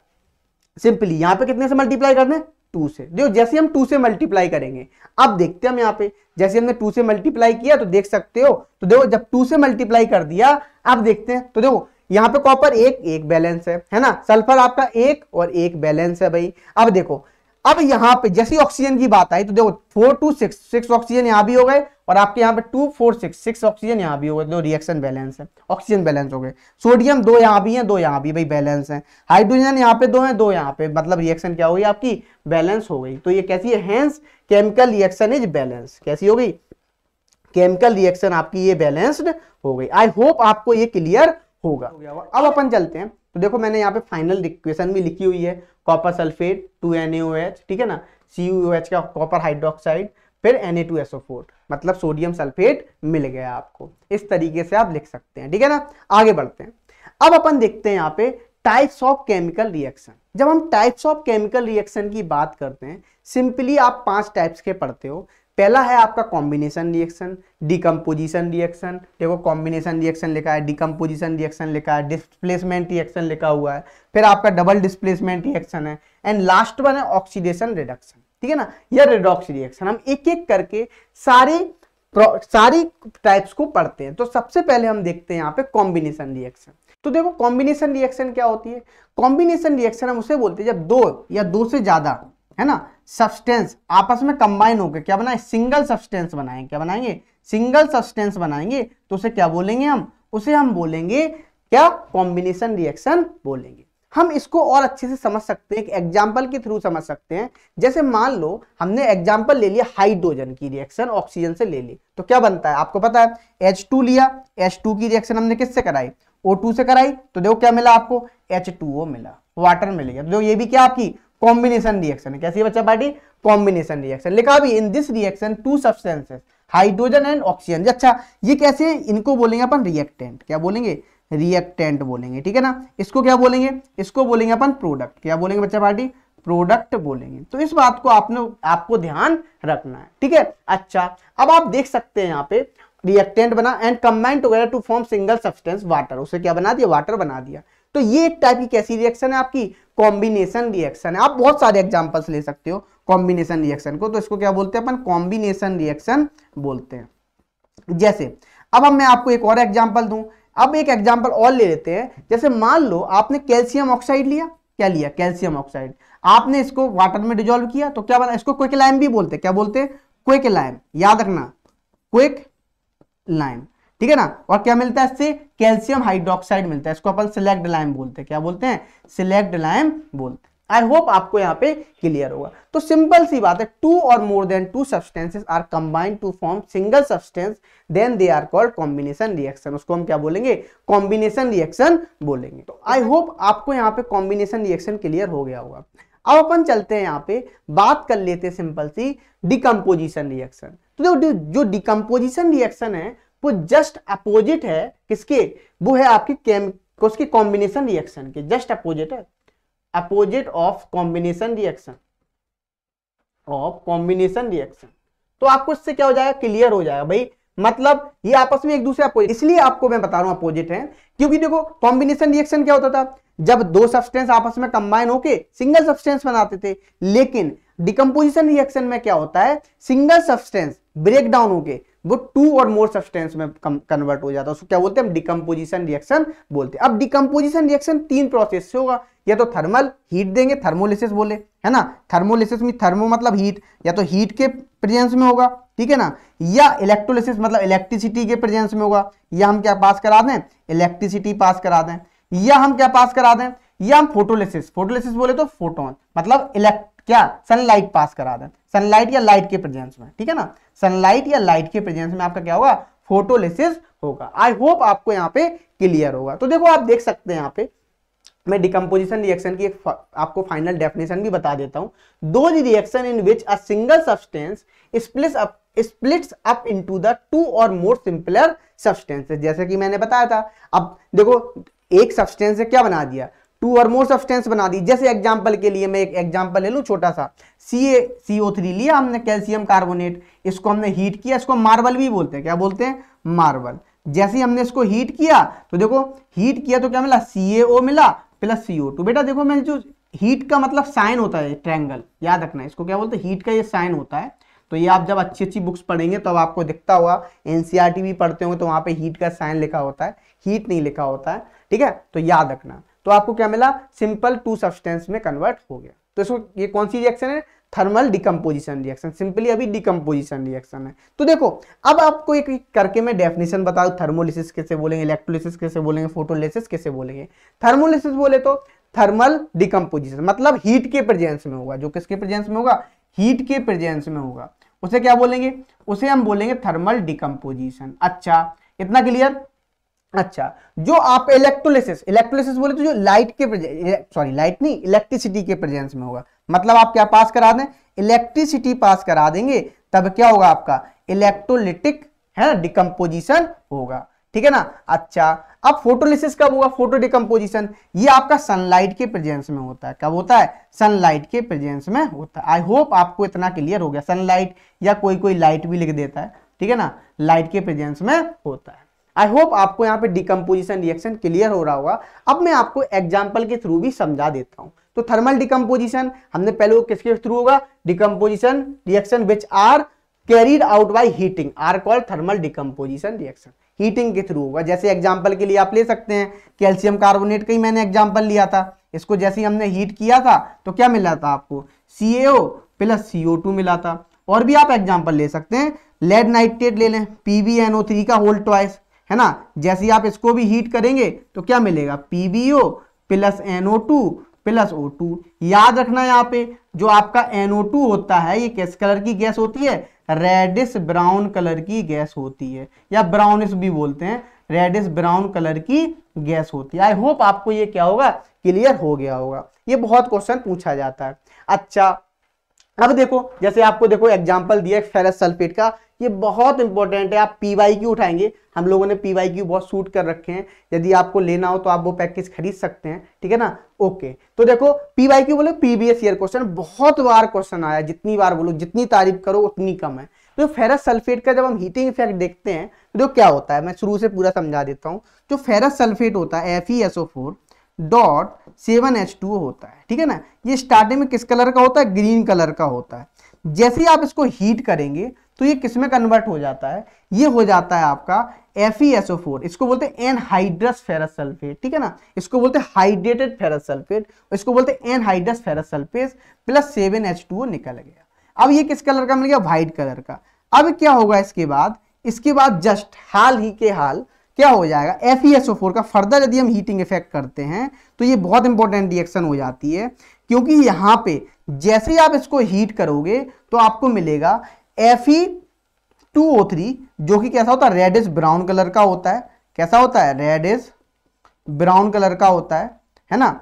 सिंपली यहाँ पे कितने से मल्टीप्लाई करना है, 2 से। देखो जैसे हम 2 से मल्टीप्लाई करेंगे, अब देखते हैं हम यहाँ पे, जैसे हमने 2 से मल्टीप्लाई किया तो देख सकते हो, तो देखो जब 2 से मल्टीप्लाई कर दिया, अब देखते हैं, तो देखो यहाँ पे कॉपर 1 बैलेंस है ना, सल्फर आपका 1 और 1 बैलेंस है भाई। अब देखो, अब यहाँ पे जैसे ऑक्सीजन की बात आई तो देखो 4 2 6 ऑक्सीजन यहाँ भी हो गए, और आपके यहाँ पे 2 4 6 ऑक्सीजन यहाँ भी हो गए, दो रिएक्शन बैलेंस है, ऑक्सीजन बैलेंस हो गए। सोडियम 2 यहाँ भी है, 2 यहाँ भी, भाई बैलेंस है। हाइड्रोजन यहाँ पे 2 है, 2 यहाँ पे, मतलब रिएक्शन क्या हो गई आपकी, बैलेंस हो गई। तो ये कैसी है, hence chemical reaction is balance, कैसी हो गई, केमिकल रिएक्शन आपकी ये बैलेंस्ड हो गई। आई होप आपको ये क्लियर होगा। अब अपन चलते हैं, तो देखो मैंने यहाँ पे फाइनल इक्वेशन भी लिखी हुई है, कॉपर सल्फेट 2NaOH, ठीक है ना, CuOH का कॉपर हाइड्रोक्साइड, फिर Na2SO4, मतलब सोडियम सल्फेट मिल गया आपको। इस तरीके से आप लिख सकते हैं, ठीक है ना। आगे बढ़ते हैं, अब अपन देखते हैं यहाँ पे टाइप्स ऑफ केमिकल रिएक्शन। जब हम टाइप्स ऑफ केमिकल रिएक्शन की बात करते हैं, सिंपली आप 5 टाइप्स के पढ़ते हो। पहला है आपका कॉम्बिनेशन रिएक्शन, डिकम्पोजिशन रिएक्शन, देखो कॉम्बिनेशन रिएक्शन लिखा है, डिकम्पोजिशन रिएक्शन लिखा है, डिस्प्लेसमेंट रिएक्शन लिखा हुआ है, फिर आपका डबल डिस्प्लेसमेंट रिएक्शन है, एंड लास्ट वन है ऑक्सीडेशन रिडक्शन, ठीक है ना, या रिडॉक्स रिएक्शन। हम एक एक करके सारी टाइप्स को पढ़ते हैं। तो सबसे पहले हम देखते हैं यहाँ पे कॉम्बिनेशन रिएक्शन। तो देखो कॉम्बिनेशन रिएक्शन क्या होती है, कॉम्बिनेशन रिएक्शन हम उसे बोलते हैं जब 2 या 2 से ज्यादा, है ना, सब्सटेंस आपस में कंबाइन होकर क्या बनाए, सिंगल सब्सटेंस बनाएंगे, क्या बनाएंगे, सिंगल सब्सटेंस बनाएंगे, तो उसे क्या बोलेंगे हम, उसे हम बोलेंगे क्या, कॉम्बिनेशन रिएक्शन बोलेंगे। हम इसको और अच्छे से समझ सकते हैं, एक एग्जांपल के थ्रू समझ सकते हैं। जैसे मान लो हमने एग्जांपल ले लिया हाइड्रोजन की रिएक्शन ऑक्सीजन से ले ली, तो क्या बनता है आपको पता है, H2 लिया, H2 की रिएक्शन हमने किससे कराई, O2 से कराई, तो देखो क्या मिला आपको, H2O मिला, वाटर मिल गया। तो ये भी क्या आपकी कॉम्बिनेशन रिएक्शन है। कैसी है बच्चा पार्टी? Combination reaction. लिखा भी in this reaction to substances hydrogen and oxygen. अच्छा ये कैसे? इनको बोलेंगे अपन रिएक्टेंट। क्या बोलेंगे? रिएक्टेंट बोलेंगे, ठीक है ना। इसको क्या बोलेंगे? इसको बोलेंगे अपन प्रोडक्ट। क्या बोलेंगे बच्चा पार्टी? प्रोडक्ट बोलेंगे। तो इस बात को आपको ध्यान रखना है, ठीक है। अच्छा अब आप देख सकते हैं यहाँ पे रिएक्टेंट बना and combine together to form single substance water. उसे क्या बना दिया? वाटर बना दिया। तो ये एक टाइप की कैसी रिएक्शन है आपकी? कॉम्बिनेशन रिएक्शन है। आप बहुत सारे एग्जांपल्स ले सकते हो कॉम्बिनेशन रिएक्शन को। तो इसको क्या बोलते हैं अपन? कॉम्बिनेशन रिएक्शन बोलते हैं। जैसे अब मैं आपको एक और एग्जांपल दूं। अब एक एग्जांपल और ले लेते हैं। जैसे मान लो आपने कैल्शियम ऑक्साइड लिया। क्या लिया? Calcium oxide. आपने इसको वाटर में डिजोल्व किया तो क्या बना? इसको क्विक लाइम भी बोलते हैं। क्या बोलते हैं? Quick lime. याद रखना, क्विक लाइम, ठीक है ना। और क्या मिलता है इससे? कैल्शियम हाइड्रोक्साइड मिलता है। इसको अपन सिलेक्ट लाइम बोलते हैं। क्या बोलते हैं? सिलेक्ट लाइम बोलते हैं। आई होप आपको यहाँ पे क्लियर होगा। तो सिंपल सी बात है, टू और more than two substances are combined to form single substance then they are called combination reaction. उसको हम क्या बोलेंगे? कॉम्बिनेशन रिएक्शन बोलेंगे। तो आई होप आपको यहाँ पे कॉम्बिनेशन रिएक्शन क्लियर हो गया होगा। अब अपन चलते हैं यहाँ पे बात कर लेते हैं सिंपल सी डिकम्पोजिशन रिएक्शन। तो जो डिकम्पोजिशन रिएक्शन है वो जस्ट अपोजिट है किसके? वो है आपकी उसकी कॉम्बिनेशन रिएक्शन के जस्ट अपोजिट है। Opposite of combination reaction, of combination reaction. तो आपको इससे क्या हो जाएगा? क्लियर हो जाएगा भाई। मतलब ये आपस में एक दूसरे अपोजिट, इसलिए आपको मैं बता रहा हूं अपोजिट है, क्योंकि देखो कॉम्बिनेशन रिएक्शन क्या होता था? जब दो सब्सटेंस आपस में कंबाइन होके सिंगल सब्सटेंस बनाते थे। लेकिन डिकम्पोजिशन रिएक्शन में क्या होता है? सिंगल सब्सटेंस ब्रेक डाउन होके वो टू और मोर सब्सटेंस में कन्वर्ट हो जाता है। उसको क्या बोलते हैं? हम डिकम्पोजिशन रिएक्शन बोलते हैं। अब डिकम्पोजिशन रिएक्शन तीन प्रोसेस से होगा। या तो थर्मल हीट देंगे, थर्मोलिसिस बोले, है ना। थर्मोलिसिस में थर्मो मतलब हीट, या तो हीट के प्रेजेंस में होगा, ठीक है ना। या इलेक्ट्रोलिसिस मतलब इलेक्ट्रिसिटी के प्रेजेंस में होगा। या हम क्या पास करा दें? इलेक्ट्रिसिटी पास करा दें। या हम क्या पास करा दें? या हम फोटोलिसिस, फोटोलिसिस बोले तो फोटोन मतलब क्या सनलाइट पास करा दें। सनलाइट या लाइट के प्रेजेंस में, ठीक है ना। सनलाइट या लाइट के प्रेजेंस में आपका क्या होगा? फोटोलिसिस होगा। आई होप आपको यहाँ पे क्लियर होगा। तो देखो आप देख सकते हैं यहाँ पे मैं डिकम्पोजिशन रिएक्शन की एक आपको फाइनल डेफिनेशन भी बता देता हूं। Those reaction in which a single substance splits up into the two or more simpler substances। जैसे कि मैंने बताया था। अब देखो एक सब्सटेंस से क्या बना दिया? टू और मोर सब्सटेंस बना दी। जैसे एग्जांपल के लिए मैं एक एग्जांपल ले लूं छोटा सा। CO3 लिया हमने, कैल्शियम कार्बोनेट, इसको हमने हीट किया। इसको मार्बल भी बोलते हैं। क्या बोलते हैं? मार्बल। जैसे ही हमने इसको हीट किया तो देखो हीट किया तो क्या मिला? CaO मिला प्लस CO2। बेटा देखो मैं जो हीट का मतलब साइन होता है ट्रायंगल, याद रखना है। इसको क्या बोलते हैं? हीट का ये साइन होता है। तो ये आप जब अच्छी अच्छी बुक्स पढ़ेंगे तो आपको दिखता होगा। NCERT भी पढ़ते होंगे तो वहां पे हीट का साइन लिखा होता है, हीट नहीं लिखा होता है, ठीक है। तो याद रखना। तो आपको क्या मिला? सिंपल टू सब्सटेंस में कन्वर्ट हो गया। तो इसको ये कौन सी रिएक्शन है? Thermal decomposition reaction. सिंपली अभी डिकम्पोजिशन रिएक्शन है। तो देखो अब आपको एक करके मैं डेफिनेशन बता दूं। थर्मोलिसिस कैसे बोलेंगे, इलेक्ट्रोलिसिस कैसे बोलेंगे, फोटोलिसिस कैसे बोलेंगे। थर्मोलिसिस बोले तो थर्मल डिकम्पोजिशन मतलब हीट के प्रेजेंस में होगा। जो किसके प्रेजेंस में होगा? हीट के प्रेजेंस में होगा। उसे क्या बोलेंगे? उसे हम बोलेंगे थर्मल डिकम्पोजिशन। अच्छा इतना क्लियर। अच्छा जो आप इलेक्ट्रोलिसिस, इलेक्ट्रोलिसिस बोले तो जो लाइट के लाइट नहीं, इलेक्ट्रिसिटी के प्रेजेंस में होगा। मतलब आप क्या पास करा दें? इलेक्ट्रिसिटी पास करा देंगे, तब क्या होगा आपका? इलेक्ट्रोलिटिक है ना डिकम्पोजिशन होगा, ठीक है ना। अच्छा अब फोटोलिसिस कब होगा? फोटो डिकम्पोजिशन ये आपका सनलाइट के प्रेजेंस में होता है। कब होता है? सनलाइट के प्रेजेंस में होता है। आई होप आपको इतना क्लियर हो गया। सनलाइट या कोई लाइट भी लिख देता है, ठीक है ना, लाइट के प्रेजेंस में होता है। आई होप आपको यहाँ पे डिकम्पोजिशन रिएक्शन क्लियर हो रहा होगा। अब मैं आपको एग्जाम्पल के थ्रू भी समझा देता हूँ। तो थर्मल डिकम्पोजिशन हमने पहले वो किसके थ्रू होगा? Decomposition reaction which are carried out by heating are called thermal decomposition reaction. Heating के थ्रू होगा। जैसे एग्जांपल के लिए आप ले सकते हैं कैल्शियम कार्बोनेट का ही मैंने एग्जांपल लिया था। इसको जैसे ही हमने हीट किया था तो क्या मिला था आपको? CaO प्लस CO2 मिला था। और भी आप एग्जांपल ले सकते हैं, लेड नाइट्रेट ले लें, PbNO3 का होल ट्वाइस, है ना। जैसे ही आप इसको भी हीट करेंगे तो क्या मिलेगा? PbO plus NO2 plus O2। याद रखना यहाँ पे जो आपका NO2 होता है ये किस कलर की गैस होती है? रेडिश ब्राउन कलर की गैस होती है, या ब्राउनिश भी बोलते हैं। रेडिश ब्राउन कलर की गैस होती है। आई होप आपको ये क्या होगा, क्लियर हो गया होगा। ये बहुत क्वेश्चन पूछा जाता है। अच्छा अब देखो, जैसे आपको देखो एग्जांपल दिया फेरस सल्फेट का, ये बहुत इंपॉर्टेंट है। आप पीवाईक्यू उठाएंगे, हम लोगों ने पीवाईक्यू बहुत शूट कर रखे हैं, यदि आपको लेना हो तो आप वो पैकेज खरीद सकते हैं, ठीक है ना। ओके, तो देखो पीवाईक्यू बोले प्रीवियस ईयर क्वेश्चन, बहुत बार क्वेश्चन आया, जितनी बार बोलो जितनी तारीफ करो उतनी कम है। तो फेरस सल्फेट का जब हम हीटिंग इफेक्ट देखते हैं तो क्या होता है, मैं शुरू से पूरा समझा देता हूं। जो फेरस सल्फेट होता है FeSO4.7H2O होता है, ठीक है ना। ये स्टार्टिंग में किस कलर का होता है, ग्रीन कलर का होता है। जैसे ही आप इसको हीट करेंगे तो ये किस में कन्वर्ट हो जाता है, ये हो जाता है आपका FeSO4, इसको बोलते हैं एनहाइड्रस फेरस सल्फेट, ठीक है ना। इसको बोलते हैं हाइड्रेटेड फेरस सल्फेट, इसको बोलते हैं anhydrous ferrous sulphate plus 7H2O निकल गया। अब ये किस कलर का मिल गया, व्हाइट कलर का। अब क्या होगा इसके बाद जस्ट हाल ही के हाल क्या हो जाएगा, FeSO4 का फर्दर यदि हम हीटिंग इफेक्ट करते हैं तो ये बहुत इंपॉर्टेंट रिएक्शन हो जाती है, क्योंकि यहां पे जैसे ही आप इसको हीट करोगे तो आपको मिलेगा Fe2O3, जो कि कैसा होता है, रेडिश ब्राउन कलर का होता है। कैसा होता है, रेडिश ब्राउन कलर का होता है ना।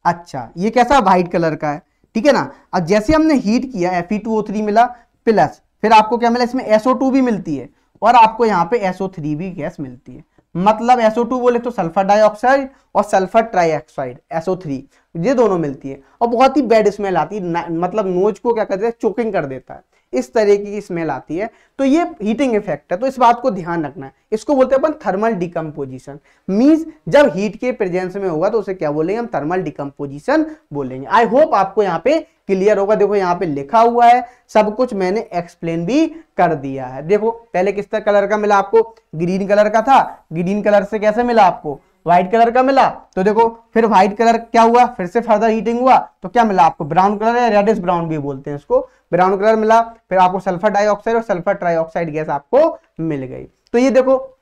अच्छा ये कैसा व्हाइट कलर का है, ठीक है ना। अब जैसे हमने हीट किया Fe2O3 मिला, प्लस फिर आपको क्या मिला, इसमें SO2 भी मिलती है और आपको यहाँ पे SO3 भी गैस मिलती है। मतलब SO2 बोले तो सल्फर डाइऑक्साइड और सल्फर ट्राइऑक्साइड SO3, ये दोनों मिलती है और बहुत ही बैड स्मेल आती है, मतलब नोज को क्या करते हैं, चोकिंग कर देता है, इस तरीके की स्मेल आती है। तो ये हीटिंग इफेक्ट है, तो इस बात को ध्यान रखना है। इसको बोलते हैं अपन थर्मल डिकम्पोजिशन, मींस जब हीट के प्रेजेंस में होगा तो उसे क्या बोलेंगे हम, थर्मल डिकम्पोजिशन बोलेंगे। आई होप आपको यहाँ पे क्लियर होगा। देखो यहाँ पे लिखा हुआ है, सब कुछ मैंने एक्सप्लेन भी कर दिया है। देखो पहले किस तरह कलर का मिला आपको, ग्रीन कलर का था, ग्रीन कलर से कैसे मिला आपको, व्हाइट कलर का मिला। तो देखो फिर व्हाइट कलर क्या हुआ, फिर से फर्दर हीटिंग हुआ तो क्या मिला आपको, ब्राउन कलर या रेडिश ब्राउन भी बोलते हैं इसको, ब्राउन कलर मिला। फिर आपको सल्फर डाइऑक्साइड और सल्फर ट्राइऑक्साइड गैस आपको मिल गई। तो ये देखो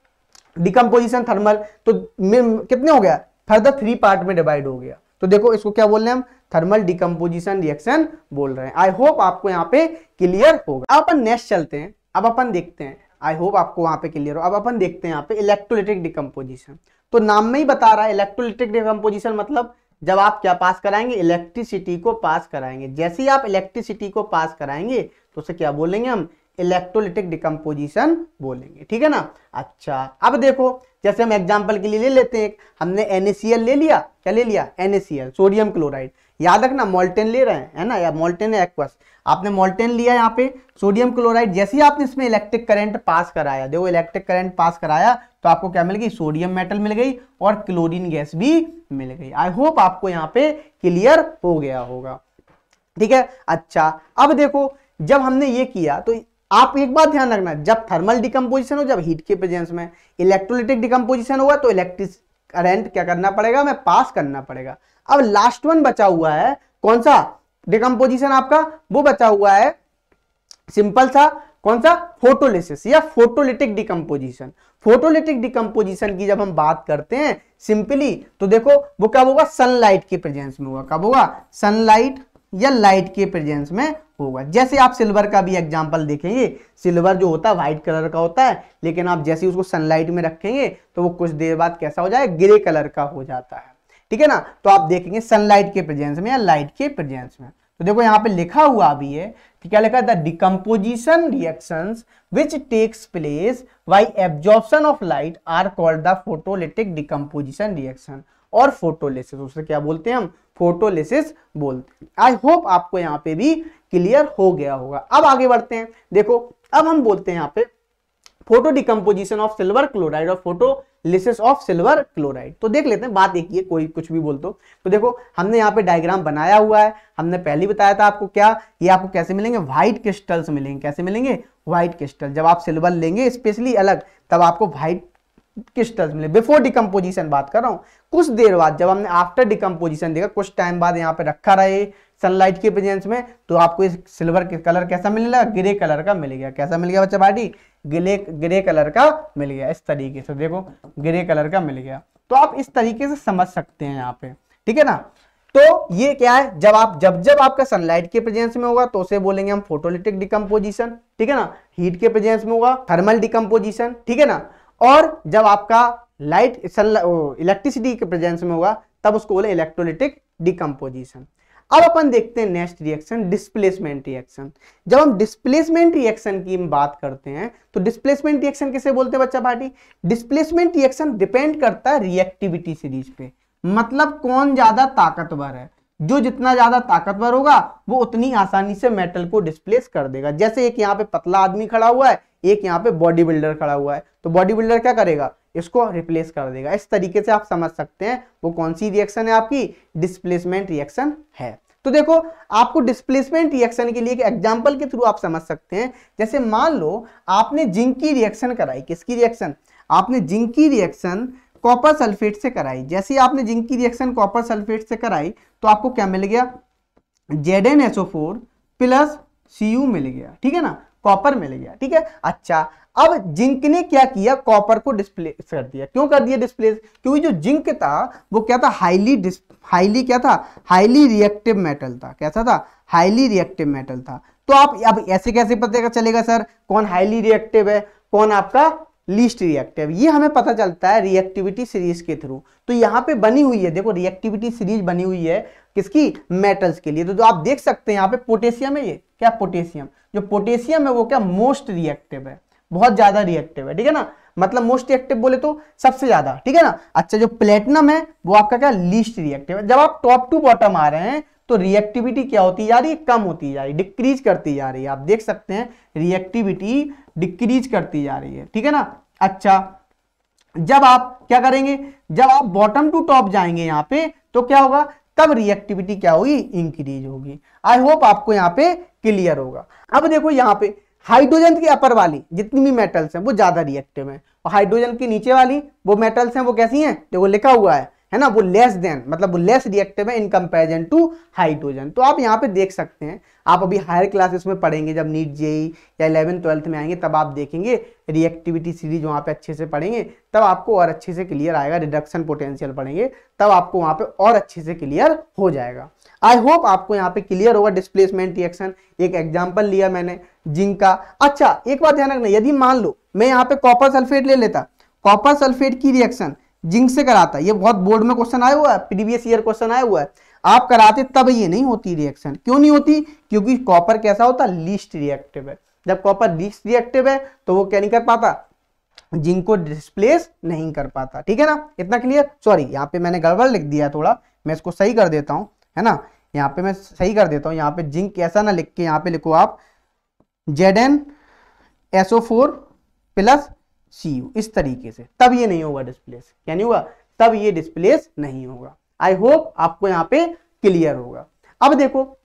डिकम्पोजिशन थर्मल, तो कितने हो गया, फर्दर 3 पार्ट में डिवाइड हो गया। तो देखो इसको क्या बोल रहे हैं हम, थर्मल डिकम्पोजिशन रिएक्शन बोल रहे हैं। आई होप आपको यहाँ पे क्लियर होगा। अब अपन नेक्स्ट चलते हैं, अब अपन देखते हैं, आई होप आपको वहां पे क्लियर हो। अब अपन देखते हैं यहाँ पे इलेक्ट्रोलाइटिक डिकम्पोजिशन। तो नाम में ही बता रहा है इलेक्ट्रोलाइटिक डिकम्पोजिशन, मतलब जब आप क्या पास कराएंगे, इलेक्ट्रिसिटी को पास कराएंगे। जैसे ही आप इलेक्ट्रिसिटी को पास कराएंगे तो उसे क्या बोलेंगे हम, इलेक्ट्रोलाइटिक डिकम्पोजिशन बोलेंगे, ठीक है ना। अच्छा अब देखो जैसे हम एग्जांपल के लिए ले लेते हैं, हमने NaCl ले लिया, क्या ले लिया, NaCl सोडियम क्लोराइड। याद रखना मोल्टेन ले रहे हैं, है ना, या मोल्टेन है एक्वस, आपने मोल्टेन लिया यहाँ पे सोडियम क्लोराइड। जैसे ही आपने इसमें इलेक्ट्रिक करंट पास कराया, देखो इलेक्ट्रिक करंट पास कराया तो आपको क्या मिल गई, सोडियम मेटल मिल गई और क्लोरीन गैस भी मिल गई। आई होप आपको यहाँ पे क्लियर हो गया होगा, ठीक है। अच्छा अब देखो जब हमने ये किया तो आप एक बात ध्यान रखना, जब थर्मल डिकम्पोजिशन हो, जब हीट के प्रेजेंस में, इलेक्ट्रोलाइटिक डिकम्पोजिशन हुआ तो इलेक्ट्रिक करंट क्या करना पड़ेगा, हमें पास करना पड़ेगा। अब लास्ट वन बचा हुआ है, कौन सा डिकम्पोजिशन आपका, वो बचा हुआ है सिंपल सा, कौन सा, फोटोलिसिस या फोटोलिटिक डिकम्पोजिशन। फोटोलिटिक डिकम्पोजिशन की जब हम बात करते हैं सिंपली, तो देखो वो कब होगा, सनलाइट के प्रेजेंस में होगा। कब होगा, सनलाइट या लाइट के प्रेजेंस में होगा। जैसे आप सिल्वर का भी एग्जांपल देखेंगे, सिल्वर जो होता है व्हाइट कलर का होता है, लेकिन आप जैसे उसको सनलाइट में रखेंगे तो वो कुछ देर बाद कैसा हो जाएगा, ग्रे कलर का हो जाता है, ठीक है ना। तो आप देखेंगे सनलाइट के प्रेजेंस में या लाइट के प्रेजेंस में। तो देखो यहाँ पे लिखा हुआ भी है कि क्या लिखा है, the decomposition reactions which takes place by absorption of light are called the photolytic decomposition reaction, और फोटोलिसिस, उसे क्या बोलते हैं हम, फोटोलिसिस बोलते हैं। आई होप आपको यहाँ पे भी क्लियर हो गया होगा। अब आगे बढ़ते हैं, देखो अब हम बोलते हैं यहाँ पे photo decomposition of silver chloride और फोटोलिसिस ऑफ सिल्वर क्लोराइड। तो देख लेते हैं, बात एक ही है, कोई कुछ भी बोल दो। तो देखो हमने यहाँ पे डायग्राम बनाया हुआ है, हमने पहले बताया था आपको क्या, ये आपको कैसे मिलेंगे, व्हाइट क्रिस्टल्स मिलेंगे। कैसे मिलेंगे, व्हाइट क्रिस्टल। जब आप सिल्वर लेंगे स्पेशली अलग, तब आपको व्हाइट क्रिस्टल्स मिले। बिफोर डिकम्पोजिशन बात कर रहा हूं, कुछ देर बाद जब हमने आफ्टर डिकम्पोजिशन देखा, कुछ टाइम बाद यहाँ पे रखा रहे सनलाइट के प्रेजेंस में, तो आपको इस सिल्वर के कलर कैसा मिलेगा, ग्रे कलर का मिल गया। कैसा मिल गया बच्चा पार्टी, ग्रे कलर का मिल गया। इस तरीके से देखो ग्रे कलर का मिल गया। तो आप इस तरीके से समझ सकते हैं यहाँ पे, ठीक है ना। तो ये क्या है, जब आपका सनलाइट के प्रेजेंस में होगा तो उसे बोलेंगे हम फोटोलिटिक डिकम्पोजिशन, ठीक है ना। हीट के प्रेजेंस में होगा थर्मल डिकम्पोजिशन, ठीक है ना। और जब आपका लाइट इलेक्ट्रिसिटी के प्रेजेंस में होगा तब उसको बोले इलेक्ट्रोलिटिक डिकम्पोजिशन। अब अपन देखते हैं नेक्स्ट रिएक्शन, डिस्प्लेसमेंट रिएक्शन। जब हम डिस्प्लेसमेंट रिएक्शन की बात करते हैं तो डिस्प्लेसमेंट रिएक्शन किसे बोलते हैं बच्चा पार्टी? डिस्प्लेसमेंट रिएक्शन डिपेंड करता है रिएक्टिविटी सीरीज पे, मतलब कौन ज्यादा ताकतवर है। जो जितना ज्यादा ताकतवर होगा वो उतनी आसानी से मेटल को डिस्प्लेस कर देगा। जैसे एक यहाँ पे पतला आदमी खड़ा हुआ है, एक यहाँ पे बॉडी बिल्डर खड़ा हुआ है, तो बॉडी बिल्डर क्या करेगा? इसको रिप्लेस कर देगा। इस तरीके से आप समझ सकते हैं वो कौन सी रिएक्शन है आपकी? डिस्प्लेसमेंट रिएक्शन है। तो देखो आपको डिस्प्लेसमेंट रिएक्शन के लिए एक एग्जांपल के थ्रू आप समझ सकते हैं। जैसे मान लो आपने जिंक की रिएक्शन कराई, किसकी रिएक्शन? आपने जिंक की रिएक्शन कॉपर सल्फेट से कराई। जैसे आपने जिंक की रिएक्शन कॉपर सल्फेट से कराई तो आपको क्या मिल गया? ZnSO4 प्लस Cu मिल गया, ठीक है ना, कॉपर मिल गया, ठीक है। अच्छा, अब जिंक ने क्या किया? कॉपर को डिस्प्लेस कर दिया। क्यों कर दिया डिस्प्लेस? क्योंकि जो जिंक था वो क्या था? हाईली क्या था? हाईली रिएक्टिव मेटल था। कैसा था? हाईली रिएक्टिव मेटल था। तो आप अब ऐसे कैसे पता चलेगा सर कौन हाईली रिएक्टिव है, कौन आपका लीस्ट रिएक्टिव? ये हमें पता चलता है रिएक्टिविटी सीरीज के थ्रू। तो यहाँ पे बनी हुई है, देखो रिएक्टिविटी सीरीज बनी हुई है किसकी? मेटल्स के लिए। तो जो आप देख सकते हैं यहाँ पे पोटेशियम है, ये क्या? पोटेशियम। जो पोटेशियम है वो क्या? मोस्ट रिएक्टिव है, बहुत ज्यादा रिएक्टिव है, ठीक है ना, मतलब मोस्ट रिएक्टिव बोले तो सबसे ज्यादा, ठीक है ना। अच्छा, जो प्लेटिनम है वो आपका क्या? लीस्ट रिएक्टिव है। जब आप टॉप टू बॉटम आ रहे हैं तो रिएक्टिविटी क्या होती जा रही है? कम होती जा रही है, डिक्रीज करती जा रही है। आप देख सकते हैं रिएक्टिविटी डिक्रीज करती जा रही है, ठीक है ना। अच्छा, जब आप क्या करेंगे? जब आप बॉटम टू टॉप जाएंगे यहाँ पे तो क्या होगा? तब रिएक्टिविटी क्या होगी? इंक्रीज होगी। आई होप आपको यहाँ पे क्लियर होगा। अब देखो यहाँ पे हाइड्रोजन की अपर वाली जितनी भी मेटल्स हैं वो ज्यादा रिएक्टिव हैं, और हाइड्रोजन की नीचे वाली वो मेटल्स हैं वो कैसी हैं? देखो लिखा हुआ है ना, वो लेस देन, मतलब वो लेस रिएक्टिव है इन कंपैरिजन टू हाइड्रोजन। तो आप यहाँ पे देख सकते हैं, आप अभी हायर क्लासेस में पढ़ेंगे, जब नीट जेई या 11th-12th में आएंगे तब आप देखेंगे रिएक्टिविटी सीरीज वहाँ पे अच्छे से पढ़ेंगे, तब आपको और अच्छे से क्लियर आएगा। रिडक्शन पोटेंशियल पढ़ेंगे तब आपको वहाँ पे और अच्छे से क्लियर हो जाएगा। आई होप आपको यहाँ पे क्लियर होगा डिस्प्लेसमेंट रिएक्शन। एक एग्जाम्पल लिया मैंने जिंक का। अच्छा, एक बात ध्यान रखना, यदि मान लो मैं यहाँ पे कॉपर सल्फेट ले लेता, कॉपर सल्फेट की रिएक्शन जिंक से कराता, ये बहुत बोर्ड में क्वेश्चन आया हुआ है, प्रीवियस ईयर क्वेश्चन आया हुआ है, आप कराते तब ये नहीं होती रिएक्शन। क्यों नहीं होती? क्योंकि कॉपर कैसा होता? लीस्ट रिएक्टिव है। जब कॉपर लीस्ट रिएक्टिव है तो वो क्या नहीं कर पाता? जिंक को डिस्प्लेस नहीं कर पाता, ठीक है ना। इतना क्लियर? सॉरी, यहाँ पे मैंने गड़बड़ लिख दिया थोड़ा, मैं इसको सही कर देता हूँ, है ना। यहाँ पे मैं सही कर देता हूँ, यहाँ पे जिंक ऐसा ना लिख के यहाँ पे लिखो आप ZnSO4 प्लस Cu, इस तरीके से, तब ये नहीं होगा डिस्प्लेस। क्या नहीं होगा? तब ये डिस्प्लेस नहीं होगा। आई होप आपको यहाँ पे क्लियर होगा। अब देखो,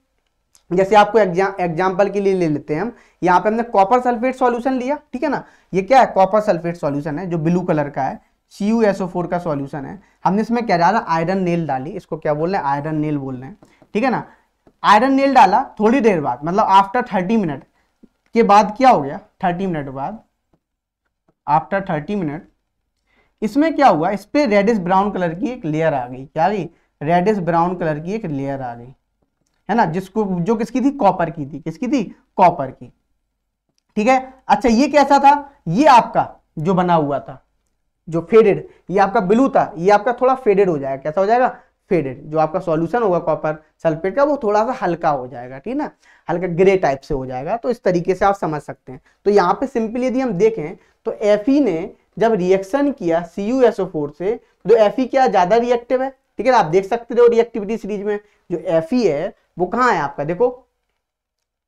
जैसे आपको एग्जाम्पल के लिए ले लेते हैं हम, यहाँ पे हमने कॉपर सल्फेट सॉल्यूशन लिया, ठीक है ना। ये क्या है? कॉपर सल्फेट सॉल्यूशन है जो ब्लू कलर का है, CuSO4 का सॉल्यूशन है। हमने इसमें क्या डाला? आयरन नेल डाली, इसको क्या बोल रहे हैं? आयरन नेल बोल रहे हैं, ठीक है ना। आयरन नेल डाला, थोड़ी देर बाद, मतलब आफ्टर 30 मिनट के बाद क्या हो गया? 30 मिनट बाद, आफ्टर 30 मिनट इसमें क्या हुआ? इस पे रेडिश ब्राउन कलर की एक लेयर आ गई। क्या आ गई? रेडिश ब्राउन कलर की एक लेयर आ गई, है ना, जिसको जो किसकी थी? कॉपर की थी। किसकी थी? कॉपर की, ठीक है। अच्छा, ये कैसा था? ये आपका जो बना हुआ था, जो फेडेड, ये आपका ब्लू था, ये आपका थोड़ा फेडेड हो जाएगा। कैसा हो जाएगा? फेडेड। जो आपका सॉल्यूशन होगा कॉपर सल्फेट का वो थोड़ा सा हल्का हो जाएगा, ठीक है ना, हल्का ग्रे टाइप से हो जाएगा। तो इस तरीके से आप समझ सकते हैं। तो यहाँ पे सिंपली यदि हम देखें तो Fe ने जब रिएक्शन किया CuSO4 से, तो Fe क्या ज्यादा रिएक्टिव है, ठीक है ना। आप देख सकते हो रिएक्टिविटी सीरीज में जो Fe है वो कहाँ है आपका? देखो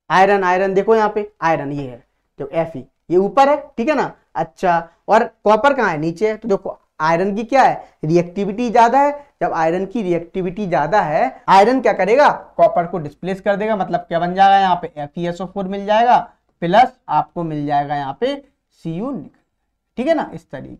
आयरन, आयरन देखो यहाँ पे आयरन, ये है जो Fe, ये ऊपर है, ठीक है ना। अच्छा, और कॉपर कहाँ है? नीचे है। तो देखो आयरन की क्या है? रिएक्टिविटी ज्यादा है। जब आयरन की रिएक्टिविटी ज्यादा है, आयरन क्या करेगा? कॉपर को डिस्प्लेस कर देगा। मतलब क्या बन जाएगा? यहाँ पे FeSO4 मिल जाएगा प्लस आपको मिल जाएगा यहाँ पे Cu, ठीक है ना, इस तरीके,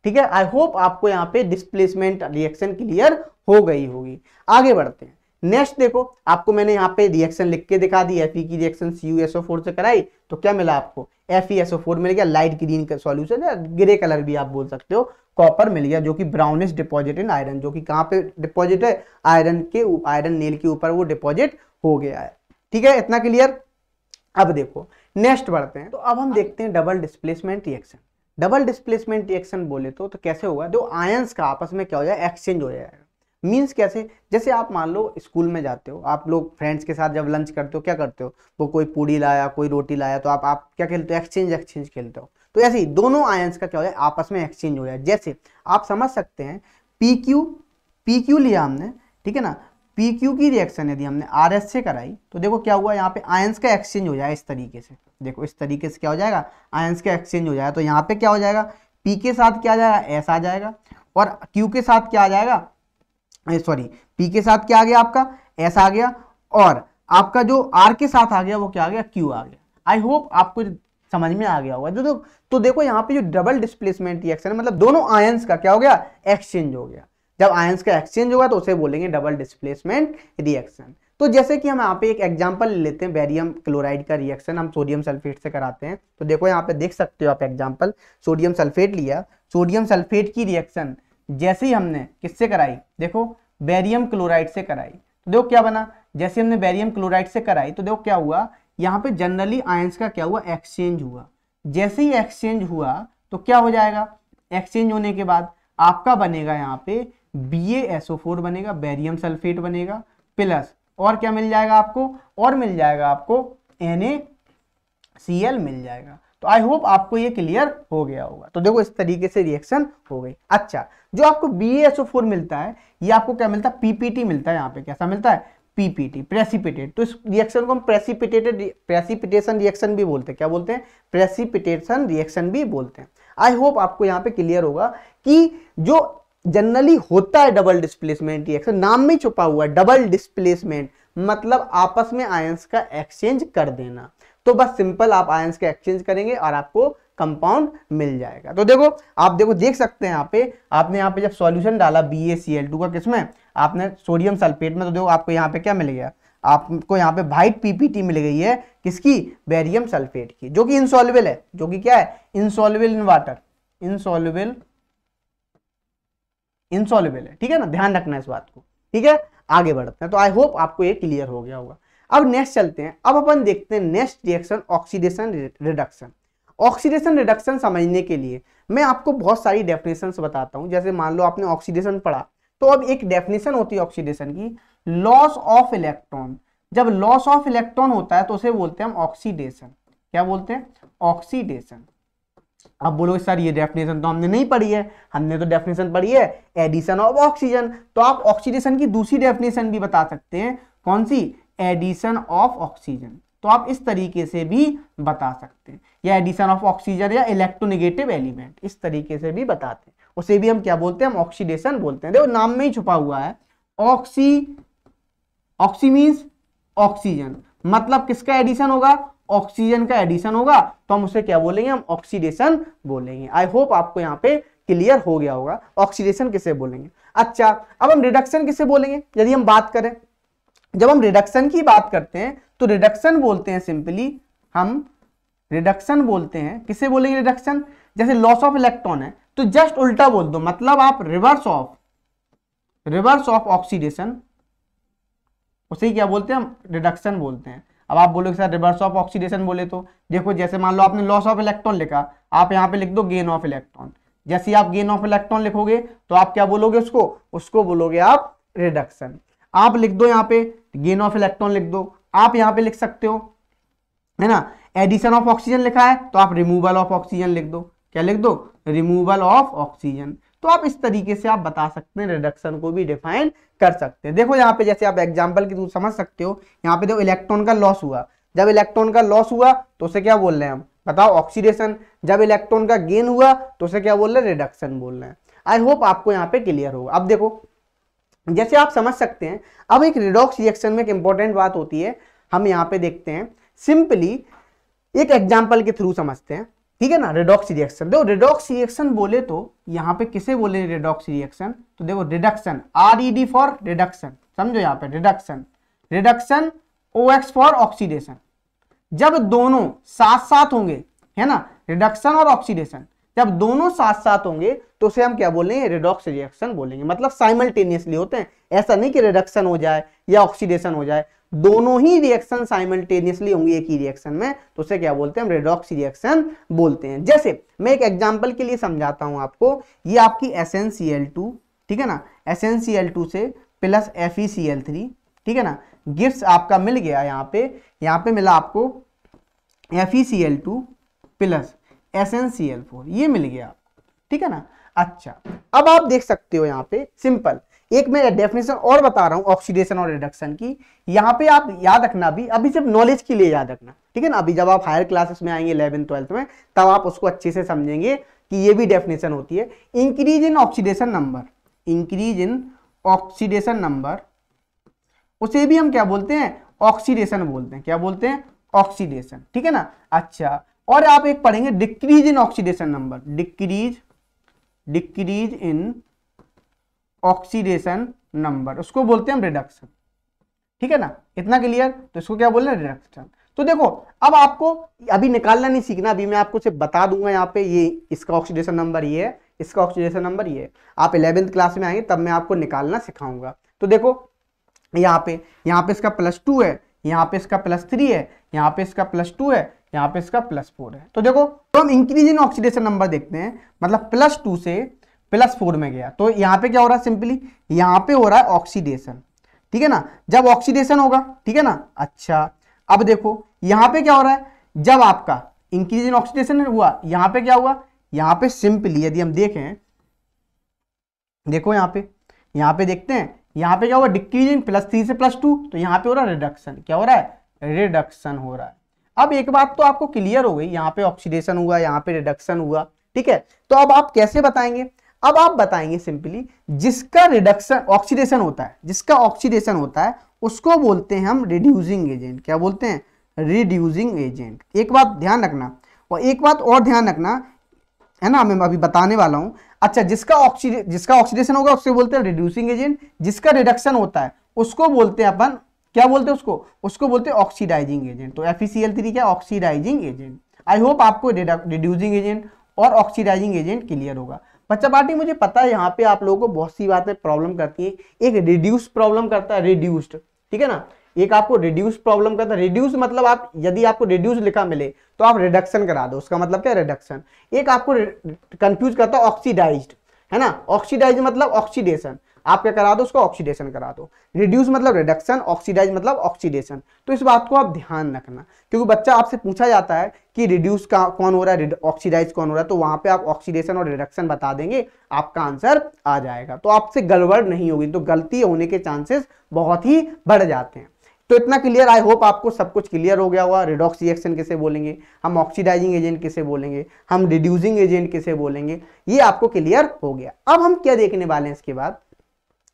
ठीक है। आई होप आपको यहाँ पे डिस्प्लेसमेंट रिएक्शन क्लियर हो गई होगी। आगे बढ़ते हैं। नेक्स्ट देखो, आपको मैंने यहाँ पे रिएक्शन लिख के दिखा दी। Fe की रिएक्शन CuSO4 से कराई तो क्या मिला आपको? FeSO4 मिल गया, लाइट ग्रीन का सॉल्यूशन है, ग्रे कलर भी आप बोल सकते हो। कॉपर मिल गया जो कि ब्राउनिश डिपॉजिट इन आयरन, जो कि कहाँ पे डिपॉजिट है? आयरन नेल के ऊपर वो डिपॉजिट हो गया है, ठीक है। इतना क्लियर? अब देखो नेक्स्ट बढ़ते हैं। तो अब हम देखते हैं double displacement reaction. Double displacement reaction बोले तो कैसे होगा, दो आयंस का आपस में क्या हो जाएगा, एक्सचेंज हो जाएगा। मीन्स कैसे, जैसे आप मान लो स्कूल में जाते हो, आप लोग फ्रेंड्स के साथ जब लंच करते हो क्या करते हो, वो कोई पूड़ी लाया कोई रोटी लाया तो आप क्या खेलते हो, एक्सचेंज खेलते हो। तो ऐसे ही दोनों आयंस का क्या हो जाए, आपस में एक्सचेंज हो जाए। जैसे आप समझ सकते हैं पी क्यू लिया हमने, ठीक है ना, पी क्यू की रिएक्शन यदि हमने आर एस से कराई तो देखो क्या हुआ, यहाँ पे आयंस का एक्सचेंज हो जाए इस तरीके से। देखो इस तरीके से क्या हो जाएगा, आयंस का एक्सचेंज हो जाएगा। तो यहाँ पे क्या हो जाएगा, पी के साथ क्या आ जाएगा, एस आ जाएगा, और क्यू के साथ क्या आ जाएगा, सॉरी पी के साथ क्या आ गया आपका, एस आ गया, और आपका जो आर के साथ आ गया वो क्या आ गया, क्यू आ गया। आई होप आपको समझ में आ गया होगा। तो देखो यहाँ पे जो डबल डिस्प्लेसमेंट रिएक्शन है, मतलब दोनों आयंस का क्या हो गया, एक्सचेंज हो गया। जब आयंस का एक्सचेंज होगा तो उसे बोलेंगे डबल डिस्प्लेसमेंट रिएक्शन। तो जैसे कि हम यहाँ पे एक एग्जांपल ले लेते हैं, बेरियम क्लोराइड का रिएक्शन हम सोडियम सल्फेट से कराते हैं। तो देखो यहाँ पे देख सकते हो आप एग्जांपल, सोडियम सल्फेट लिया, सोडियम सल्फेट की रिएक्शन जैसे ही हमने किससे कराई, देखो बेरियम क्लोराइड से कराई, तो देखो क्या बना, जैसे हमने बेरियम क्लोराइड से कराई तो देखो क्या हुआ, यहाँ पे जनरली आयंस का क्या हुआ, एक्सचेंज हुआ। जैसे ही एक्सचेंज हुआ तो क्या हो जाएगा, एक्सचेंज होने के बाद आपका बनेगा यहाँ पे BaSO4 बनेगा, बेरियम सल्फेट बनेगा, प्लस और क्या मिल जाएगा आपको, और मिल जाएगा आपको NaCl मिल जाएगा। तो आई होप आपको ये क्लियर हो गया होगा। तो देखो इस तरीके से रिएक्शन हो गई। अच्छा, जो आपको BaSO4 मिलता है ये आपको क्या मिलता है, PPT मिलता है। यहाँ पे कैसा मिलता है, PPT, प्रेसिपिटेट। तो इस रिएक्शन को हम प्रेसिपिटेशन रिएक्शन भी बोलते हैं। क्या बोलते हैं, प्रेसिपिटेशन रिएक्शन भी बोलते हैं। आई होप आपको यहाँ पे क्लियर होगा कि जो जनरली होता है डबल डिस्प्लेसमेंट रिएक्शन, नाम में छुपा हुआ है डबल डिस्प्लेसमेंट, मतलब आपस में आयंस का एक्सचेंज कर देना। तो बस सिंपल आप आयंस का एक्सचेंज करेंगे और आपको कंपाउंड मिल जाएगा। तो देखो आप देख सकते हैं यहाँ पे, आपने यहाँ पे जब सॉल्यूशन डाला BaCl2 का, किसमें, आपने सोडियम सल्फेट में, तो देखो आपको यहाँ पे क्या मिल गया, आपको यहाँ पे व्हाइट PPT मिल गई है, किसकी, बेरियम सल्फेट की, जो कि इनसॉल्युबल है, जो कि क्या है, इनसॉल्युबल इन वाटर, इनसॉल्युबल है, ठीक है ना, ध्यान रखना इस बात को। ठीक है, आगे बढ़ते हैं। तो आई होप आपको ये क्लियर हो गया होगा। अब नेक्स्ट चलते हैं, अब अपन देखते हैं next reaction, oxidation reduction. Oxidation reduction समझने के लिए मैं आपको बहुत सारी डेफिनेशंस बताता हूं। जैसे मान लो आपने ऑक्सीडेशन पढ़ा, तो अब एक डेफिनेशन होती है ऑक्सीडेशन की, लॉस ऑफ इलेक्ट्रॉन। जब लॉस ऑफ इलेक्ट्रॉन होता है तो उसे बोलते हैं हम ऑक्सीडेशन। क्या बोलते हैं, ऑक्सीडेशन। अब बोलोगे सर ये डेफिनेशन तो हमने नहीं पढ़ी है, हमने तो डेफिनेशन पढ़ी है एडिशन ऑफ ऑक्सीजन। तो आप ऑक्सीडेशन की दूसरी डेफिनेशन भी बता सकते हैं, कौन सी, एडिशन ऑफ ऑक्सीजन। तो आप इस तरीके से भी बता सकते हैं, या एडिशन ऑफ ऑक्सीजन या इलेक्ट्रोनेगेटिव एलिमेंट, इस तरीके से भी बताते हैं। उसे भी हम क्या बोलते हैं, हम ऑक्सीडेशन बोलते हैं। देखो नाम में ही छुपा हुआ है, ऑक्सी मीन्स ऑक्सीजन, मतलब किसका एडिशन होगा, ऑक्सीजन का एडिशन होगा, तो हम उसे क्या बोलेंगे, हम ऑक्सीडेशन बोलेंगे। आई होप आपको यहाँ पे क्लियर हो गया होगा ऑक्सीडेशन किसे बोलेंगे। अच्छा, अब हम रिडक्शन किसे बोलेंगे, यदि हम बात करें, जब हम रिडक्शन की बात करते हैं तो रिडक्शन बोलते हैं सिंपली, हम रिडक्शन बोलते हैं, किसे बोलेंगे रिडक्शन, जैसे लॉस ऑफ इलेक्ट्रॉन है तो जस्ट उल्टा बोल दो, मतलब आप रिवर्स ऑफ ऑक्सीडेशन, उसे क्या बोलते हैं, हम रिडक्शन बोलते हैं। अब आप बोलोगे सर रिवर्स ऑफ ऑक्सीडेशन बोले तो देखो, जैसे मान लो आपने लॉस ऑफ इलेक्ट्रॉन लिखा, आप यहाँ पे लिख दो गेन ऑफ इलेक्ट्रॉन। जैसे आप गेन ऑफ इलेक्ट्रॉन लिखोगे तो आप क्या बोलोगे, उसको बोलोगे आप रिडक्शन। आप लिख दो यहाँ पे गेन ऑफ इलेक्ट्रॉन लिख दो, आप यहाँ पे लिख सकते हो, है ना, एडिशन ऑफ ऑक्सीजन लिखा है तो आप रिमूवल ऑफ ऑक्सीजन लिख दो। क्या लिख दो, रिमूवल ऑफ ऑक्सीजन। तो आप इस तरीके से आप बता सकते हैं, रिडक्शन को भी डिफाइन कर सकते हैं। देखो यहाँ पे जैसे आप एग्जांपल की थ्रू समझ सकते हो, यहाँ पे देखो इलेक्ट्रॉन का लॉस हुआ, जब इलेक्ट्रॉन का लॉस हुआ तो उसे क्या बोल रहे हैं हम, बताओ, ऑक्सीडेशन। जब इलेक्ट्रॉन का गेन हुआ तो उसे क्या बोल रहे हैं, रिडक्शन बोल रहे हैं। आई होप आपको यहाँ पे क्लियर होगा। अब देखो जैसे आप समझ सकते हैं, अब एक रिडॉक्स रिएक्शन में एक इंपॉर्टेंट बात होती है, हम यहाँ पे देखते हैं, सिंपली एक एग्जाम्पल के थ्रू समझते हैं, ठीक है ना। रिडॉक्स रिएक्शन, देखो रिडॉक्स रिएक्शन बोले तो यहाँ पे किसे बोले रिडॉक्स रिएक्शन, तो देखो रिडक्शन, RED फॉर रिडक्शन, समझो यहाँ पे रिडक्शन OX फॉर ऑक्सीडेशन। जब दोनों साथ साथ होंगे, है ना, रिडक्शन और ऑक्सीडेशन जब दोनों साथ साथ होंगे तो उसे हम क्या बोलेंगे, रिडॉक्स रिएक्शन बोलेंगे। मतलब साइमल्टेनियसली होते हैं, ऐसा नहीं कि रिडक्शन हो जाए या ऑक्सीडेशन हो जाए, दोनों ही रिएक्शन साइमल्टेनियसली होंगी एक ही रिएक्शन में, तो उसे क्या बोलते हैं, हम रेडॉक्स रिएक्शन बोलते हैं। जैसे मैं एक एग्जांपल के लिए समझाता हूं आपको, ये आपकी SnCl2, ठीक है ना, SnCl2 से प्लस FeCl3, ठीक है ना, गिव्स आपका मिल गया यहाँ पे मिला आपको FeCl2 प्लस SnCl4, ये मिल गया, ठीक है ना। अच्छा, अब आप देख सकते हो यहाँ पे सिंपल एक मैं डेफिनेशन और बता रहा हूं ऑक्सीडेशन और रिडक्शन की, यहाँ पे आप याद रखना, भी अभी सिर्फ नॉलेज के लिए याद रखना, ठीक है ना। अभी जब आप हायर क्लासेस में आएंगे 11th 12th में, तब आप उसको अच्छे से समझेंगे कि ये भी डेफिनेशन होती है। Increase in oxidation number, increase in oxidation number, उसे भी हम क्या बोलते हैं, ऑक्सीडेशन बोलते हैं। क्या बोलते हैं, ऑक्सीडेशन, ठीक है ना। अच्छा, और आप एक पढ़ेंगे decrease in oxidation number, decrease in oxidation number, उसको बोलते हैं हम रिडक्शन, ठीक है ना। इतना क्लियर, तो इसको क्या बोल रहे हैं, रिडक्शन। तो देखो अब आपको अभी निकालना नहीं सीखना, अभी मैं आपको सिर्फ बता दूंगा यहाँ पे, ये इसका ऑक्सीडेशन नंबर ये है, इसका ऑक्सीडेशन नंबर ये है। आप 11th क्लास में आएंगे तब मैं आपको निकालना सिखाऊंगा। तो देखो यहाँ पे इसका +2 है, यहाँ पे इसका +3 है, यहाँ पे इसका +2 है, यहाँ पे इसका +4 है। तो देखो तो हम इंक्रीज इन ऑक्सीडेशन नंबर देखते हैं, मतलब +2 से +4 में गया, तो यहाँ पे क्या हो रहा है, सिंपली यहाँ पे हो रहा है ऑक्सीडेशन, ठीक है ना। जब ऑक्सीडेशन होगा, ठीक है ना। अच्छा, अब देखो यहाँ पे क्या हो रहा है, जब आपका इंक्रीज इन ऑक्सीडेशन हुआ, यहाँ पे क्या हुआ, यहाँ पे सिंपली यदि हम देखें, देखो यहाँ पे देखते हैं, यहाँ पे क्या हुआ, डिक्रीज इन +3 से +2, तो यहाँ पे हो रहा है रिडक्शन। क्या हो रहा है, रिडक्शन हो रहा है। अब एक बात तो आपको क्लियर हो गई, यहाँ पे ऑक्सीडेशन हुआ, यहाँ पे रिडक्शन हुआ, ठीक है। तो अब आप कैसे बताएंगे, अब आप बताएंगे सिंपली जिसका रिडक्शन ऑक्सीडेशन होता है, जिसका ऑक्सीडेशन होता है उसको बोलते हैं हम रिड्यूसिंग एजेंट। क्या बोलते हैं, रिड्यूसिंग एजेंट। एक बात ध्यान रखना, और एक बात और ध्यान रखना है ना, मैं अभी बताने वाला हूं। अच्छा, जिसका ऑक्सीडेशन होगा उसको बोलते हैं रिड्यूसिंग एजेंट, जिसका रिडक्शन होता है उसको बोलते हैं अपन, क्या बोलते हैं उसको बोलते हैं ऑक्सीडाइजिंग एजेंट। तो FeCl3 क्या, ऑक्सीडाइजिंग एजेंट। आई होप आपको रिड्यूसिंग एजेंट और ऑक्सीडाइजिंग एजेंट क्लियर होगा। बच्चा पार्टी मुझे पता है यहाँ पे आप लोगों को बहुत सी बातें प्रॉब्लम करती है, एक रिड्यूस प्रॉब्लम करता है, रिड्यूस्ड, ठीक है ना। एक आपको रिड्यूस प्रॉब्लम करता है, रिड्यूस मतलब आप यदि आपको रिड्यूस लिखा मिले तो आप रिडक्शन करा दो, उसका मतलब क्या, रिडक्शन। एक आपको कंफ्यूज करता है ऑक्सीडाइज्ड, है ना, ऑक्सीडाइज मतलब ऑक्सीडेशन, आप क्या करा दो, उसको ऑक्सीडेशन करा दो। रिड्यूस मतलब रिडक्शन, ऑक्सीडाइज मतलब ऑक्सीडेशन। तो इस बात को आप ध्यान रखना, क्योंकि बच्चा आपसे पूछा जाता है कि रिड्यूस का कौन हो रहा है, ऑक्सीडाइज कौन हो रहा है, तो वहां पे आप ऑक्सीडेशन और रिडक्शन बता देंगे, आपका आंसर आ जाएगा। तो आपसे गड़बड़ नहीं होगी, तो गलती होने के चांसेस बहुत ही बढ़ जाते हैं। तो इतना क्लियर, आई होप आपको सब कुछ क्लियर हो गया होगा। रिडॉक्स रिएक्शन किसे बोलेंगे, हम ऑक्सीडाइजिंग एजेंट किसे बोलेंगे, हम रिड्यूसिंग एजेंट किसे बोलेंगे, ये आपको क्लियर हो गया। अब हम क्या देखने वाले हैं इसके बाद,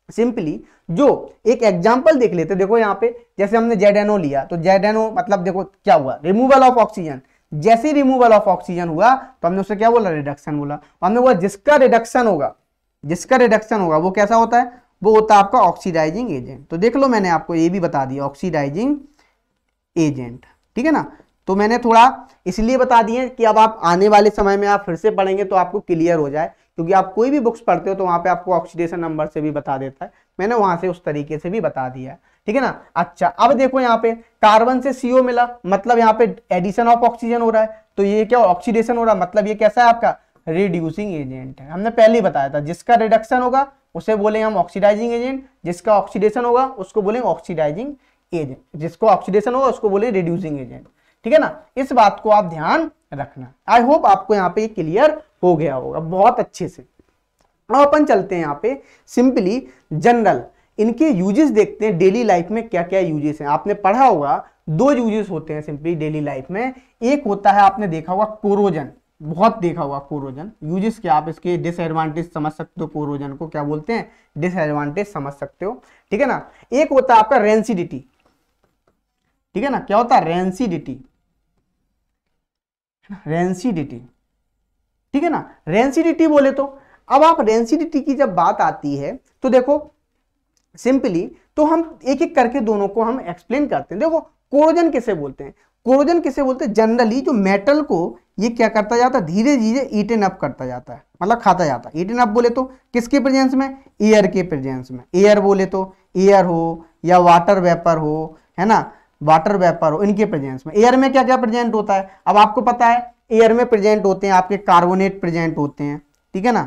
सिंपली जो एक एग्जांपल देख लेते। देखो यहाँ पे जैसे हमने ZNO लिया, तो ZNO मतलब देखो क्या हुआ, रिमूवल ऑफ ऑक्सीजन। जैसे रिमूवल ऑफ ऑक्सीजन हुआ तो हमने उसे क्या बोला, रिडक्शन बोला। हमने बोला जिसका रिडक्शन होगा वो कैसा होता है, वो होता है आपका ऑक्सीडाइजिंग एजेंट। तो देख लो मैंने आपको ये भी बता दिया, ऑक्सीडाइजिंग एजेंट, ठीक है ना। तो मैंने थोड़ा इसलिए बता दिए कि अब आप आने वाले समय में आप फिर से पढ़ेंगे तो आपको क्लियर हो जाए, क्योंकि आप कोई भी बुक्स पढ़ते हो तो वहां पे आपको ऑक्सीडेशन नंबर से भी बता देता है, मैंने वहां से उस तरीके से भी बता दिया, ठीक है ना। अच्छा, अब देखो यहाँ पे कार्बन से CO मिला, मतलब यहाँ पे एडिशन ऑफ ऑक्सीजन हो रहा है, तो ये क्या ऑक्सीडेशन हो रहा है, मतलब ये कैसा है आपका, रिड्यूसिंग एजेंट है। हमने पहले ही बताया था, जिसका रिडक्शन होगा उसे बोलेंगे हम ऑक्सीडाइजिंग एजेंट, जिसका ऑक्सीडेशन होगा उसको बोलेंगे ऑक्सीडाइजिंग एजेंट, जिसको ऑक्सीडेशन होगा उसको बोलेंगे रिड्यूसिंग एजेंट, ठीक है ना। इस बात को आप ध्यान रखना। आई होप आपको यहाँ पे क्लियर हो गया होगा बहुत अच्छे से। अब अपन चलते हैं यहाँ पे सिंपली जनरल, इनके यूजेस देखते हैं डेली लाइफ में क्या क्या यूजेस हैं। आपने पढ़ा होगा 2 यूजेस होते हैं सिंपली डेली लाइफ में। एक होता है आपने देखा होगा कोरोजन, बहुत देखा होगा कोरोजन। यूजेस क्या, आप इसके डिसएडवांटेज समझ सकते हो, कोरोजन को क्या बोलते हैं, डिसएडवांटेज समझ सकते हो, ठीक है ना। एक होता है आपका रेंसिडिटी, ठीक है ना। क्या होता है, रेंसिडिटी, ठीक है ना। रेंसिडिटी बोले तो अब आप रेंसिडिटी की जब बात आती है तो देखो सिंपली, तो हम एक एक करके दोनों को हम एक्सप्लेन करते हैं। देखो कोरोजन किसे बोलते हैं, जनरली जो मेटल को ये क्या करता जाता है, धीरे धीरे ईटन अप करता जाता है, मतलब खाता जाता है। ईटन अप बोले तो किसके प्रेजेंस में, एयर के प्रेजेंस में। एयर बोले तो एयर हो या वाटर वेपर हो, है ना, वाटर वेपर हो, इनके प्रेजेंस में। एयर में क्या क्या प्रेजेंट होता है, अब आपको पता है एयर में प्रेजेंट होते हैं आपके कार्बोनेट प्रेजेंट होते हैं, ठीक है ना,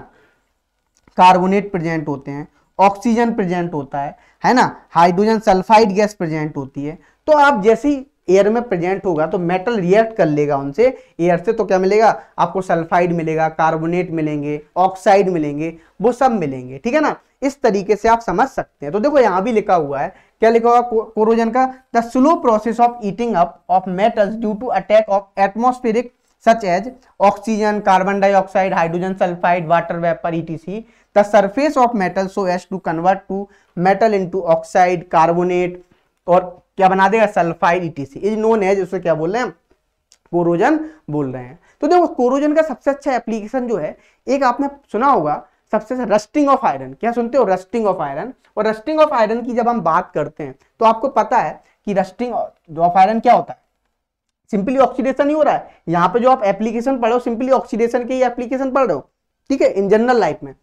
कार्बोनेट प्रेजेंट होते हैं, ऑक्सीजन प्रेजेंट होता है ना, हाइड्रोजन सल्फाइड गैस प्रेजेंट होती है। तो आप जैसे ही एयर में प्रेजेंट होगा तो मेटल रिएक्ट कर लेगा उनसे, एयर से, तो क्या मिलेगा आपको, सल्फाइड मिलेगा, कार्बोनेट मिलेंगे, ऑक्साइड मिलेंगे, वो सब मिलेंगे, ठीक है ना। इस तरीके से आप समझ सकते हैं। तो देखो यहां भी लिखा हुआ है, क्या लिखा हुआ कोरोजन का, the slow process of eating up of metals due to attack of atmospheric such as oxygen, carbon dioxide, hydrogen sulfide, water vapor, etc. The surface of metal so as to convert to metal into oxide, carbonate और क्या बना देगा, sulphide, etc. Is known as, उसे क्या बोल रहे हैं, corrosion बोल रहे हैं। तो देखो कोरोजन का सबसे अच्छा एप्लीकेशन जो है, एक आपने सुना होगा सबसे अच्छा, रस्टिंग ऑफ आयरन। क्या सुनते हो, रस्टिंग ऑफ आयरन। और रस्टिंग ऑफ आयरन की जब हम बात करते हैं तो आपको पता है कि रस्टिंग ऑफ आयरन क्या होता है, सिंपली ऑक्सीडेशन ही हो रहा है। यहाँ पे जो आप एप्लीकेशन पढ़ रहे हो सिंपली ऑक्सीडेशन के ही एप्लीकेशन पढ़ रहे हो, ठीक है, इन जनरल लाइफ में।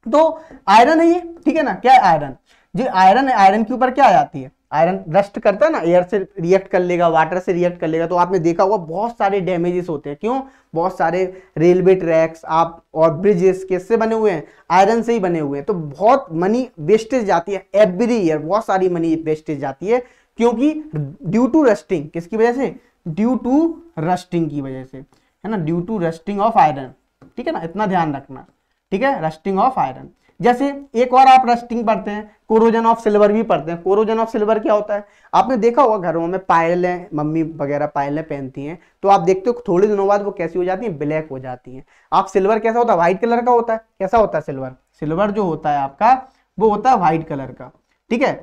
तो आयरन है ये, ठीक है ना, क्या है आयरन, जो आयरन है, आयरन के ऊपर क्या आ जाती है, आयरन रस्ट करता है ना, एयर से रिएक्ट कर लेगा, वाटर से रिएक्ट कर लेगा। तो आपने देखा होगा बहुत सारे डैमेजेस होते हैं, क्यों, बहुत सारे रेलवे ट्रैक्स आप और ब्रिजेस किससे बने हुए हैं, आयरन से ही बने हुए हैं। तो बहुत मनी वेस्टेज जाती है एवरी ईयर, बहुत सारी मनी वेस्टेज जाती है, क्योंकि ड्यू टू रस्टिंग, किसकी वजह से, ड्यू टू रस्टिंग की वजह से, है ना, due to rusting of iron, ठीक है ना, इतना ध्यान रखना, ठीक है, रस्टिंग ऑफ आयरन। जैसे एक और आप रस्टिंग पढ़ते हैं, कोरोजन ऑफ सिल्वर भी पढ़ते हैं। कोरोजन ऑफ सिल्वर क्या होता है, आपने देखा होगा घरों में पायलें, मम्मी वगैरह पायलें पहनती हैं, तो आप देखते हो थोड़े दिनों बाद वो कैसी हो जाती हैं, ब्लैक हो जाती हैं। आप सिल्वर कैसा होता है, व्हाइट कलर का होता है, कैसा होता है सिल्वर, सिल्वर जो होता है आपका वो होता है व्हाइट कलर का, ठीक है।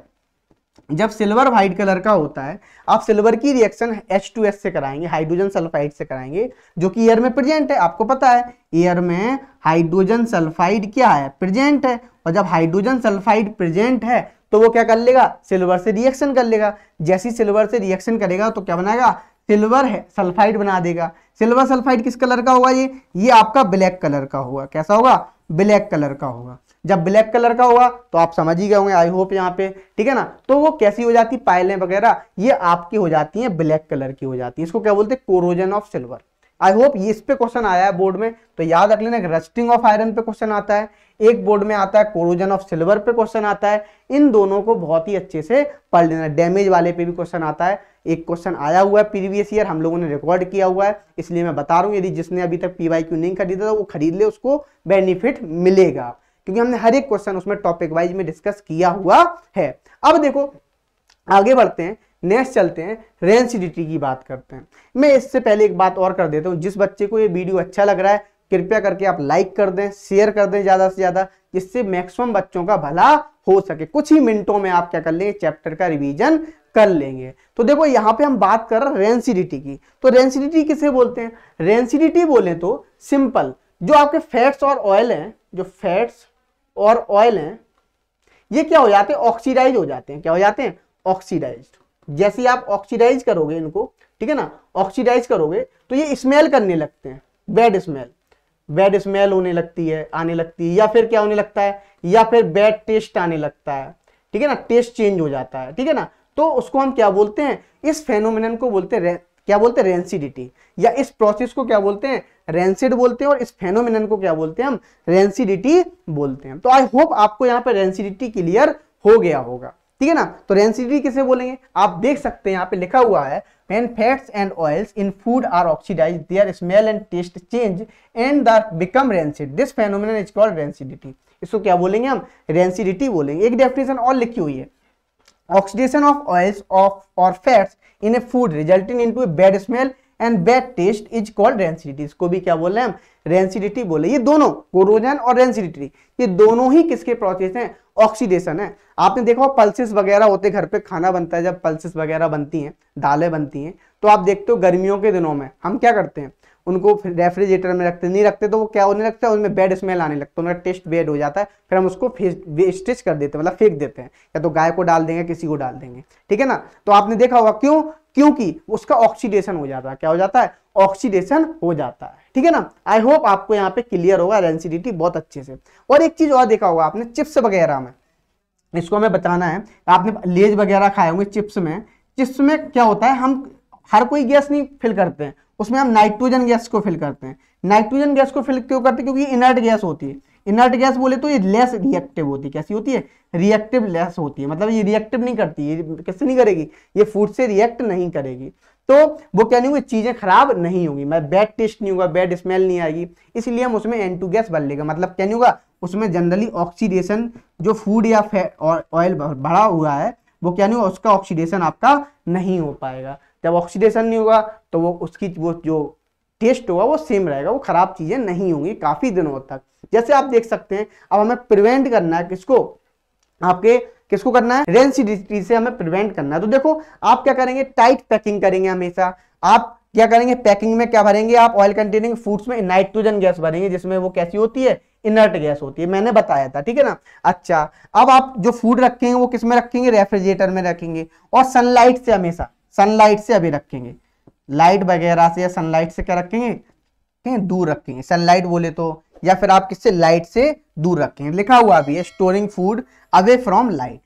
जब सिल्वर व्हाइट कलर का होता है, आप सिल्वर की रिएक्शन H2S से कराएंगे, हाइड्रोजन सल्फाइड से कराएंगे, जो कि एयर में प्रेजेंट है। आपको पता है एयर में हाइड्रोजन सल्फाइड क्या है, प्रेजेंट है। और जब हाइड्रोजन सल्फाइड प्रेजेंट है तो वो क्या कर लेगा, सिल्वर से रिएक्शन कर लेगा। जैसी सिल्वर से रिएक्शन करेगा तो क्या बनाएगा, सिल्वर है सल्फाइड बना देगा। सिल्वर सल्फाइड किस कलर का होगा, ये आपका ब्लैक कलर का होगा। कैसा होगा, ब्लैक कलर का होगा। जब ब्लैक कलर का होगा तो आप समझ ही गए होंगे, आई होप यहाँ पे, ठीक है ना। तो वो कैसी हो जाती, पायलें वगैरह ये आपकी हो जाती हैं ब्लैक कलर की हो जाती है। इसको क्या बोलते हैं, corrosion of silver. I hope ये इस पे क्वेश्चन आया है बोर्ड में, तो याद रख लेना, रस्टिंग ऑफ आयरन पे क्वेश्चन आता है, एक बोर्ड में आता है कोरोजन ऑफ सिल्वर पे क्वेश्चन आता है। इन दोनों को बहुत ही अच्छे से पढ़ लेना। डैमेज वाले पे भी क्वेश्चन आता है, एक क्वेश्चन आया हुआ है प्रीवियस ईयर, हम लोगों ने रिकॉर्ड किया हुआ है, इसलिए मैं बता रहा हूँ। यदि जिसने अभी तक PYQ नहीं खरीदा था वो खरीद ले, उसको बेनिफिट मिलेगा, क्योंकि हमने हर एक क्वेश्चन उसमें टॉपिक वाइज में डिस्कस किया हुआ है। अब देखो आगे बढ़ते हैं, नेक्स्ट चलते हैं, रेंसिडिटी की बात करते हैं। मैं इससे पहले एक बात और कर देता हूं, जिस बच्चे को ये वीडियो अच्छा लग रहा है कृपया करके आप लाइक कर दें, शेयर कर दें ज्यादा से ज्यादा, जिससे मैक्सिमम बच्चों का भला हो सके। कुछ ही मिनटों में आप क्या कर लेंगे, चैप्टर का रिवीजन कर लेंगे। तो देखो यहाँ पे हम बात कर रहे हैं रेंसिडिटी की। तो रेंसिडिटी किसे बोलते हैं, रेंसिडिटी बोले तो सिंपल, जो आपके फैट्स और ऑयल हैं, जो फैट्स और ऑयल हैं ये क्या हो जाते हैं, ऑक्सीडाइज हो जाते हैं। क्या हो जाते हैं, ऑक्सीडाइज्ड। जैसे आप ऑक्सीडाइज करोगे इनको, ठीक है ना, ऑक्सीडाइज करोगे तो ये स्मेल करने लगते हैं, बैड स्मेल, बैड स्मेल होने लगती है, आने लगती है, या फिर क्या होने लगता है, या फिर बैड टेस्ट आने लगता है, ठीक है ना, टेस्ट चेंज हो जाता है, ठीक है ना। तो उसको हम क्या बोलते हैं, इस फेनोमेनन को बोलते हैं क्या बोलते हैं, रेंसिडिटी, या इस प्रोसेस को क्या बोलते हैं, रेंसिड बोलते हैं, और इस फेनोमेनन को क्या बोलते हैं हम, रेंसिडिटी बोलते हैं। तो आई होप आपको यहाँ पे रेंसिडिटी क्लियर हो गया होगा, ठीक है ना। तो रेंसिडिटी किसे बोलेंगे, आप देख सकते हैं यहाँ पे लिखा हुआ है, when fats and oils in food are oxidized, their smell and taste change and they become rancid. This phenomenon is called rancidity. इसको क्या बोलेंगे हम, रेंसिडिटी बोलेंगे। एक डेफिनेशन और लिखी हुई है, oxidation of oils or fats in a food resulting into a bad smell and bad taste is called rancidity. इसको भी क्या बोल रहे हैं हम, रेंसिडिटी बोले। ये दोनों कोरोजन और रेंसिडिटी ये दोनों ही किसके प्रोसेस हैं, ऑक्सीडेशन है। आपने देखा पल्सेस वगैरह होते, घर पे खाना बनता है, जब पल्सेस वगैरह बनती हैं, दालें बनती हैं, तो आप देखते हो गर्मियों के दिनों में हम क्या करते हैं, उनको रेफ्रिजरेटर में रखते, नहीं रखते तो वो क्या होने लगता है, उनमें बैड स्मेल आने लगता है, उनका टेस्ट बैड हो जाता है, फिर हम उसको वेस्टेज कर देते हैं, मतलब फेंक देते हैं, या तो गाय को डाल देंगे, किसी को डाल देंगे, ठीक है ना। तो आपने देखा होगा क्यों, क्योंकि उसका ऑक्सीडेशन हो जाता है। क्या हो जाता है, ऑक्सीडेशन हो जाता है, ठीक है ना। आई होप आपको यहाँ पे क्लियर होगा रेंसिडिटी बहुत अच्छे से। और एक चीज और देखा होगा आपने, चिप्स वगैरह में, इसको हमें बताना है, आपने लेज वगैरह खाए होंगे, चिप्स में जिसमें क्या होता है, हम हर कोई गैस नहीं फिल करते हैं, उसमें हम नाइट्रोजन गैस को फिल करते हैं। नाइट्रोजन गैस को फिल क्यों करते हैं? क्योंकि ये इनर्ट गैस होती है। इनर्ट गैस बोले तो ये लेस रिएक्टिव होती है। कैसी होती है? रिएक्टिव लेस होती है, मतलब ये रिएक्टिव नहीं करती, ये कैसे नहीं करेगी, ये फूड से रिएक्ट नहीं करेगी, तो वो क्या नहीं होगी, चीजें खराब नहीं होगी, मैं बैड टेस्ट नहीं होगा, बैड स्मेल नहीं आएगी, इसलिए हम उसमें N2 गैस भर लेगा। मतलब क्या नहीं होगा, उसमें जनरली ऑक्सीडेशन जो फूड या ऑयल भरा हुआ है वो क्या नहीं होगा, उसका ऑक्सीडेशन आपका नहीं हो पाएगा। जब ऑक्सीडेशन नहीं होगा तो वो उसकी वो जो टेस्ट होगा वो सेम रहेगा, वो खराब चीजें नहीं होंगी काफी दिनों तक। जैसे आप देख सकते हैं, अब हमें प्रिवेंट करना है किसको, आपके किसको करना है, रेंसिडिटी से हमें प्रिवेंट करना है। तो देखो आप क्या करेंगे, टाइट पैकिंग करेंगे हमेशा। आप क्या करेंगे, पैकिंग में क्या भरेंगे, आप ऑयल कंटेनिंग फूड्स में नाइट्रोजन गैस भरेंगे, जिसमें वो कैसी होती है, इनर्ट गैस होती है, मैंने बताया था, ठीक है ना। अच्छा, अब आप जो फूड रखेंगे वो किस में रखेंगे, रेफ्रिजरेटर में रखेंगे, और सनलाइट से हमेशा, सनलाइट से अभी रखेंगे, लाइट वगैरह से या सनलाइट से क्या रखेंगे, दूर रखेंगे। सनलाइट बोले तो, या फिर आप किससे, लाइट से दूर रखेंगे। लिखा हुआ भी है storing food away from light,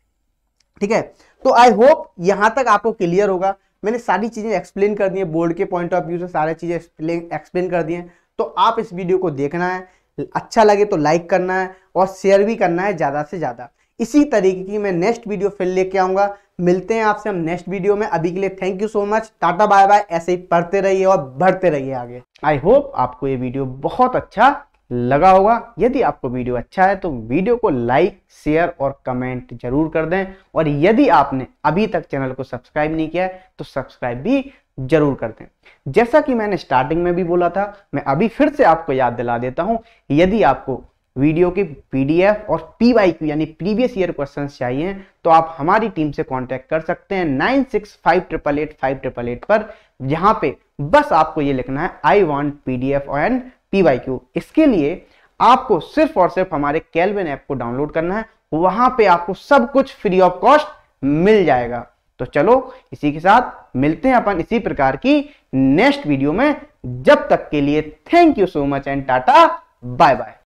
ठीक है। तो आई होप यहां तक आपको क्लियर होगा। मैंने सारी चीजें एक्सप्लेन कर दी है, बोर्ड के पॉइंट ऑफ व्यू से सारी चीजें एक्सप्लेन कर दी हैं। तो आप इस वीडियो को देखना है, अच्छा लगे तो लाइक करना है और शेयर भी करना है ज्यादा से ज्यादा। इसी तरीके की मैं नेक्स्ट वीडियो फिर लेके आऊंगा। मिलते हैं आपसे हम नेक्स्ट वीडियो में। अभी के लिए thank you so much, tata bye bye. ऐसे ही पढ़ते रहिए और बढ़ते रहिए आगे। आई होप आपको ये वीडियो बहुत अच्छा लगा होगा। यदि आपको वीडियो अच्छा है तो वीडियो को लाइक, शेयर और कमेंट जरूर कर दें, और यदि आपने अभी तक चैनल को सब्सक्राइब नहीं किया है तो सब्सक्राइब भी जरूर कर दें। जैसा कि मैंने स्टार्टिंग में भी बोला था, मैं अभी फिर से आपको याद दिला देता हूं, यदि आपको वीडियो के पीडीएफ और पीवाईक्यू यानी प्रीवियस ईयर क्वेश्चंस चाहिए तो आप हमारी टीम से कांटेक्ट कर सकते हैं 9658885888 पर, जहां पे बस आपको ये लिखना है I want PDF and PYQ. इसके लिए आपको सिर्फ और सिर्फ हमारे केल्विन ऐप को डाउनलोड करना है, वहां पे आपको सब कुछ फ्री ऑफ कॉस्ट मिल जाएगा। तो चलो इसी के साथ मिलते हैं अपन इसी प्रकार की नेक्स्ट वीडियो में। जब तक के लिए thank you so much and tata bye bye.